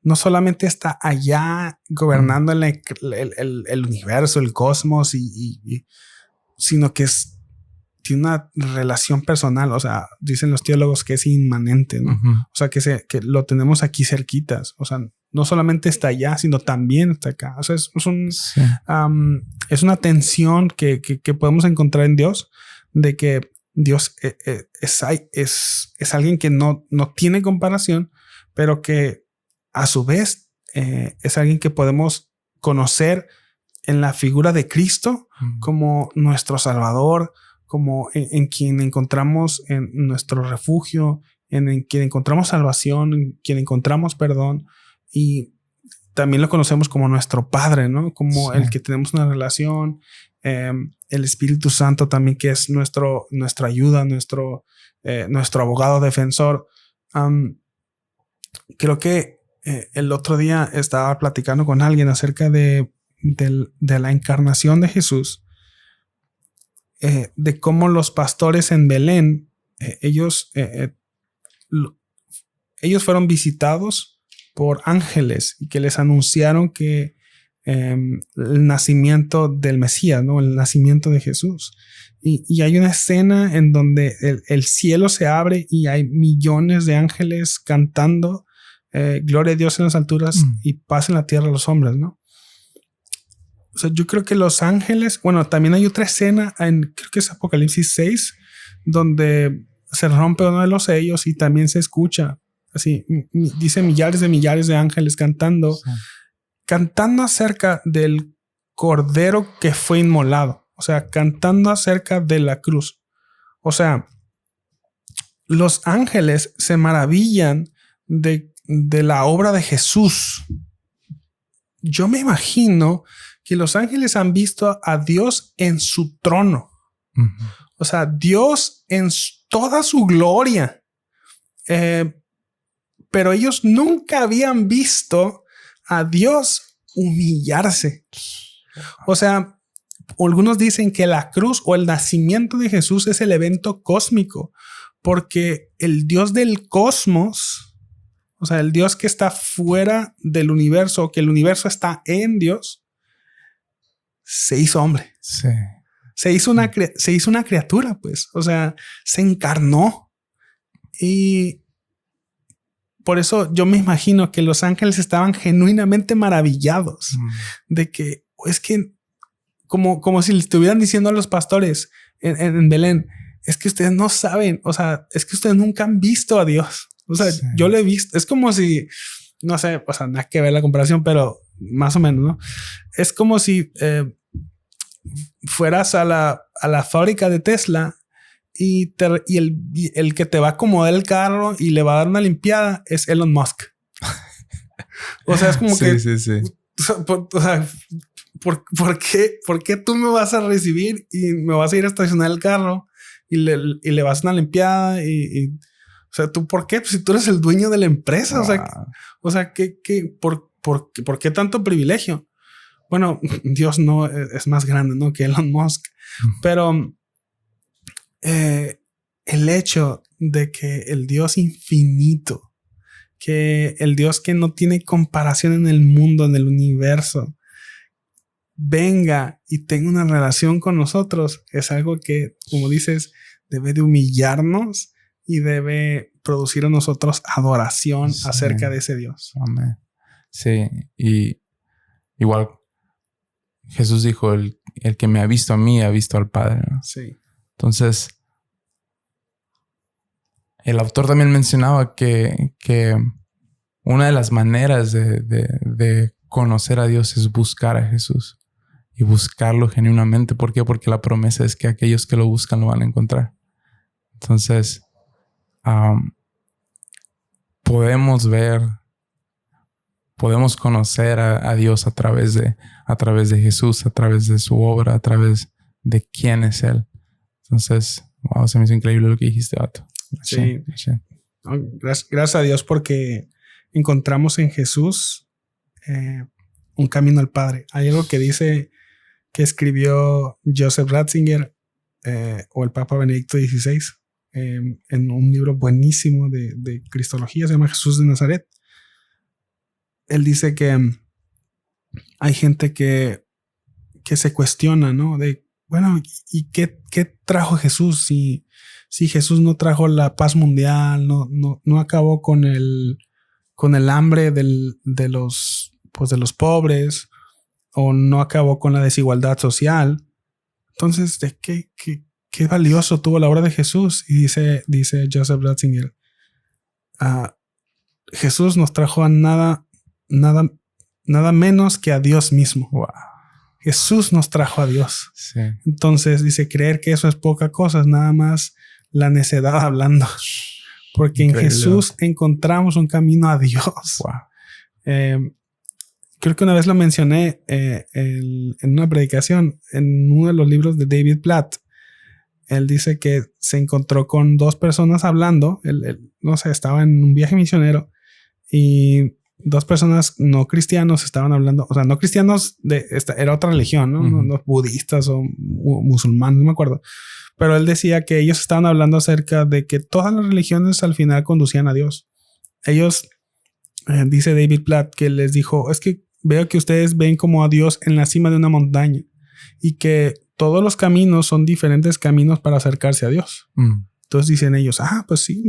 Speaker 1: No solamente está allá gobernando el universo, el cosmos, sino que tiene una relación personal. O sea, dicen los teólogos que es inmanente, ¿no? O sea, que lo tenemos aquí cerquitas. O sea, no solamente está allá, sino también está acá. O sea, es una tensión que podemos encontrar en Dios, de que Dios es alguien que no tiene comparación, pero que a su vez es alguien que podemos conocer en la figura de Cristo como nuestro Salvador, como en quien encontramos en nuestro refugio, en quien encontramos salvación, en quien encontramos perdón, y también lo conocemos como nuestro Padre, ¿no? Como el que tenemos una relación, el Espíritu Santo también, que es nuestra ayuda, nuestro abogado defensor. Creo que el otro día estaba platicando con alguien acerca de la encarnación de Jesús, de cómo los pastores en Belén, ellos fueron visitados por ángeles y que les anunciaron que el nacimiento del Mesías, ¿no? El nacimiento de Jesús. Y hay una escena en donde el cielo se abre y hay millones de ángeles cantando gloria a Dios en las alturas y paz en la tierra a los hombres, ¿no? O sea, yo creo que los ángeles, bueno, también hay otra escena creo que es Apocalipsis 6, donde se rompe uno de los sellos y también se escucha así, dice millares de ángeles cantando, cantando acerca del cordero que fue inmolado, o sea, cantando acerca de la cruz. O sea, los ángeles se maravillan de la obra de Jesús. Yo me imagino que los ángeles han visto a Dios en su trono. O sea, Dios en toda su gloria. Pero ellos nunca habían visto a Dios humillarse. O sea, algunos dicen que la cruz o el nacimiento de Jesús es el evento cósmico, porque el Dios del cosmos, o sea, el Dios que está fuera del universo, que el universo está en Dios, se hizo hombre.
Speaker 2: Sí.
Speaker 1: Se hizo una criatura, pues. O sea, se encarnó. Y por eso yo me imagino que los ángeles estaban genuinamente maravillados de que es que como si le estuvieran diciendo a los pastores en Belén, es que ustedes no saben, o sea, es que ustedes nunca han visto a Dios. O sea, yo lo he visto. Es como si, no sé, o sea, nada que ver la comparación, pero más o menos, ¿no? Es como si fueras a la fábrica de Tesla y el que te va a acomodar el carro y le va a dar una limpiada es Elon Musk. O sea, es como que... Sí. O sea, ¿por qué tú me vas a recibir y me vas a ir a estacionar el carro y le vas a una limpiada? O sea, ¿tú por qué? Pues si tú eres el dueño de la empresa. Wow. O sea, ¿por qué tanto privilegio? Bueno, Dios no es más grande, ¿no? Que Elon Musk. Pero el hecho de que el Dios infinito, que el Dios que no tiene comparación en el mundo, en el universo, venga y tenga una relación con nosotros, es algo que, como dices, debe de humillarnos y debe producir en nosotros adoración acerca de ese Dios.
Speaker 2: Amén. Sí, y igual Jesús dijo, el que me ha visto a mí, ha visto al Padre, ¿no?
Speaker 1: Sí.
Speaker 2: Entonces, el autor también mencionaba que una de las maneras de conocer a Dios es buscar a Jesús y buscarlo genuinamente. ¿Por qué? Porque la promesa es que aquellos que lo buscan lo van a encontrar. Entonces, podemos conocer a Dios a través de Jesús, a través de su obra, a través de quién es Él. Entonces, wow, se me hizo increíble lo que dijiste, Vato.
Speaker 1: Sí. Gracias a Dios porque encontramos en Jesús un camino al Padre. Hay algo que dice que escribió Joseph Ratzinger o el Papa Benedicto XVI en un libro buenísimo de Cristología, se llama Jesús de Nazaret. Él dice que hay gente que se cuestiona, ¿no? De, bueno, ¿y qué trajo Jesús? Si Jesús no trajo la paz mundial, no acabó con el hambre de los pobres, o no acabó con la desigualdad social. Entonces, ¿de qué valioso tuvo la obra de Jesús? Y dice Joseph Ratzinger, Jesús nos trajo a nada menos que a Dios mismo.
Speaker 2: Wow.
Speaker 1: Jesús nos trajo a Dios.
Speaker 2: Sí.
Speaker 1: Entonces dice, creer que eso es poca cosa, es nada más la necedad hablando. Porque increíble. En Jesús encontramos un camino a Dios.
Speaker 2: Wow.
Speaker 1: Creo que una vez lo mencioné en una predicación, en uno de los libros de David Platt. Él dice que se encontró con dos personas hablando. Él, no sé, estaba en un viaje misionero y dos personas no cristianos estaban hablando. O sea, no cristianos era otra religión, ¿no? Uh-huh. No budistas o musulmanes, no me acuerdo. Pero él decía que ellos estaban hablando acerca de que todas las religiones al final conducían a Dios. Ellos, dice David Platt, que les dijo, es que veo que ustedes ven como a Dios en la cima de una montaña y que todos los caminos son diferentes caminos para acercarse a Dios. Entonces dicen ellos, pues sí,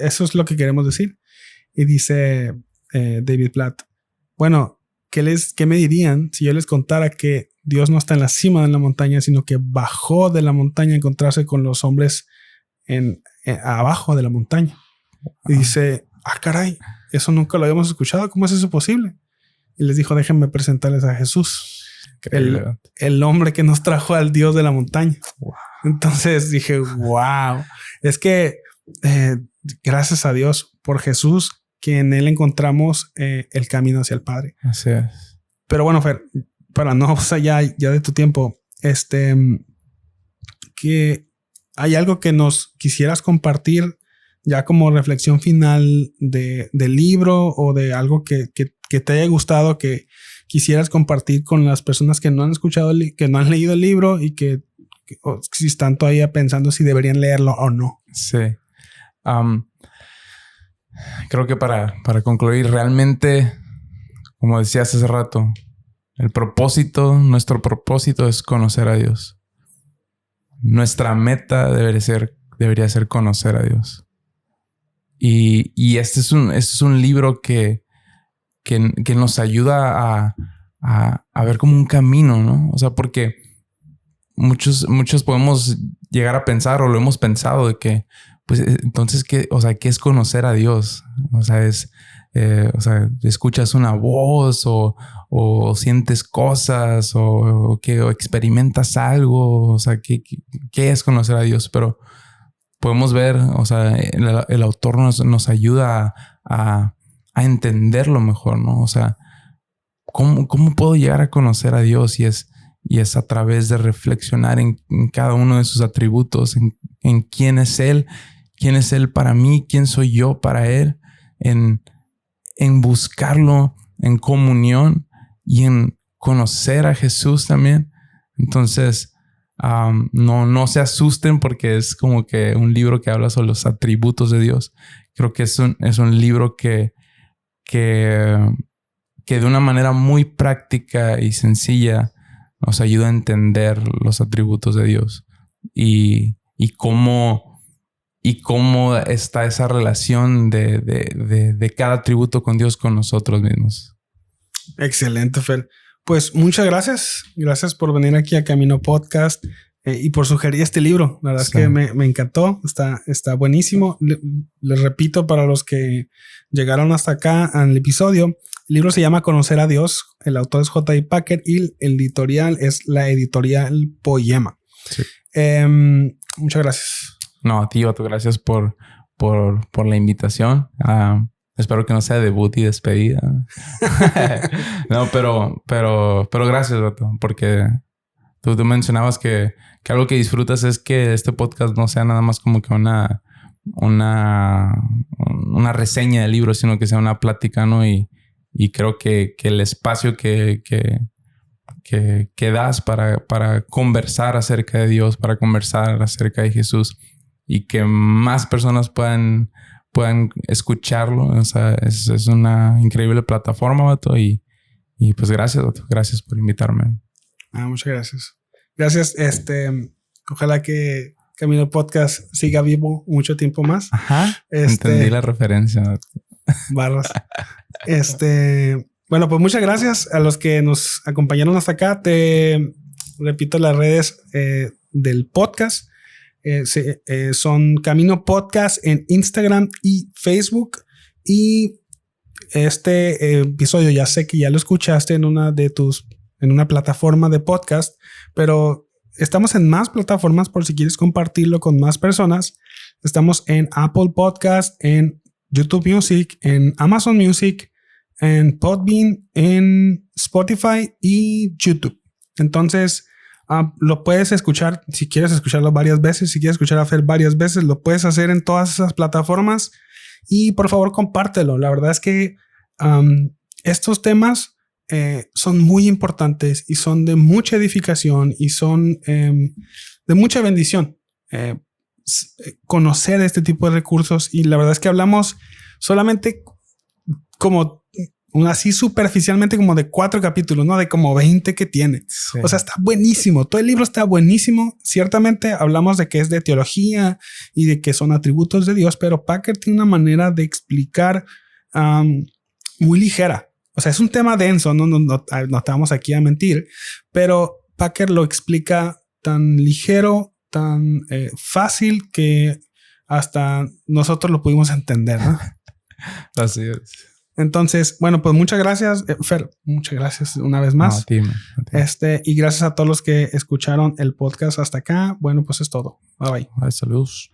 Speaker 1: eso es lo que queremos decir. Y dice David Platt, bueno, ¿qué me dirían si yo les contara que Dios no está en la cima de la montaña, sino que bajó de la montaña a encontrarse con los hombres abajo de la montaña? Y dice, caray, eso nunca lo habíamos escuchado. ¿Cómo es eso posible? Y les dijo, déjenme presentarles a Jesús, el hombre que nos trajo al Dios de la montaña. Wow. Entonces dije, wow, es que gracias a Dios por Jesús, que en él encontramos el camino hacia el Padre.
Speaker 2: Así es.
Speaker 1: Pero bueno, Fer, para no pasar ya de tu tiempo, que hay algo que nos quisieras compartir ya como reflexión final del libro o de algo que te haya gustado, que quisieras compartir con las personas que no han escuchado, que no han leído el libro y que si están todavía pensando si deberían leerlo o no.
Speaker 2: Sí. Creo que para concluir, realmente, como decías hace rato, nuestro propósito es conocer a Dios. Nuestra meta debería ser conocer a Dios. Y este es un libro que nos ayuda a ver como un camino, ¿no? O sea, porque muchos podemos llegar a pensar, o lo hemos pensado, de que, pues, entonces, ¿qué es conocer a Dios? O sea, escuchas una voz o sientes cosas o experimentas algo. O sea, ¿qué es conocer a Dios? Pero podemos ver, o sea, el autor nos ayuda a entenderlo mejor, ¿no? O sea, ¿cómo puedo llegar a conocer a Dios? Y es a través de reflexionar en cada uno de sus atributos, en quién es Él para mí, quién soy yo para Él, en buscarlo en comunión y en conocer a Jesús también. Entonces, no se asusten porque es como que un libro que habla sobre los atributos de Dios. Creo que es un libro que de una manera muy práctica y sencilla nos ayuda a entender los atributos de Dios y cómo está esa relación de cada atributo con Dios, con nosotros mismos.
Speaker 1: Excelente, Fer. Pues muchas gracias. Gracias por venir aquí a Camino Podcast y por sugerir este libro. La verdad es que me encantó. Está buenísimo. Les repito, para los que llegaron hasta acá al episodio, el libro se llama Conocer a Dios. El autor es J.I. Packer y el editorial es la editorial Poema. Sí. Muchas gracias.
Speaker 2: No, a ti, Vato, gracias por la invitación. Espero que no sea debut y despedida. No, pero gracias, Vato, porque tú mencionabas que algo que disfrutas es que este podcast no sea nada más como que una reseña del libro, sino que sea una plática, ¿no? Y creo que el espacio que das para conversar acerca de Dios, para conversar acerca de Jesús y que más personas puedan escucharlo. O sea, es una increíble plataforma, Vato. Y pues gracias, Vato. Gracias por invitarme.
Speaker 1: Muchas gracias. Gracias. Ojalá que Camino Podcast siga vivo mucho tiempo más.
Speaker 2: Ajá. Entendí la referencia, Vato.
Speaker 1: Barras. Bueno, pues muchas gracias a los que nos acompañaron hasta acá. Te repito las redes del podcast. Son Camino Podcast en Instagram y Facebook. Y este episodio ya sé que ya lo escuchaste en una de tus en una plataforma de podcast, pero estamos en más plataformas por si quieres compartirlo con más personas. Estamos en Apple Podcast, en YouTube Music, en Amazon Music, en Podbean, en Spotify y YouTube. Entonces, lo puedes escuchar si quieres escucharlo varias veces. Si quieres escuchar a Fer varias veces, lo puedes hacer en todas esas plataformas. Y por favor, compártelo. La verdad es que estos temas son muy importantes y son de mucha edificación y son de mucha bendición. Conocer este tipo de recursos, y la verdad es que hablamos solamente como así superficialmente como de 4 capítulos, no de como 20 que tiene. Sí. O sea, está buenísimo. Todo el libro está buenísimo. Ciertamente hablamos de que es de teología y de que son atributos de Dios, pero Packer tiene una manera de explicar muy ligera. O sea, es un tema denso, no te vamos aquí a mentir, pero Packer lo explica tan ligero, tan fácil que hasta nosotros lo pudimos entender, ¿no?
Speaker 2: Así es.
Speaker 1: Entonces, bueno, pues muchas gracias, Fer. Muchas gracias una vez más.
Speaker 2: No, a ti.
Speaker 1: Y gracias a todos los que escucharon el podcast hasta acá. Bueno, pues es todo. Bye bye.
Speaker 2: Saludos.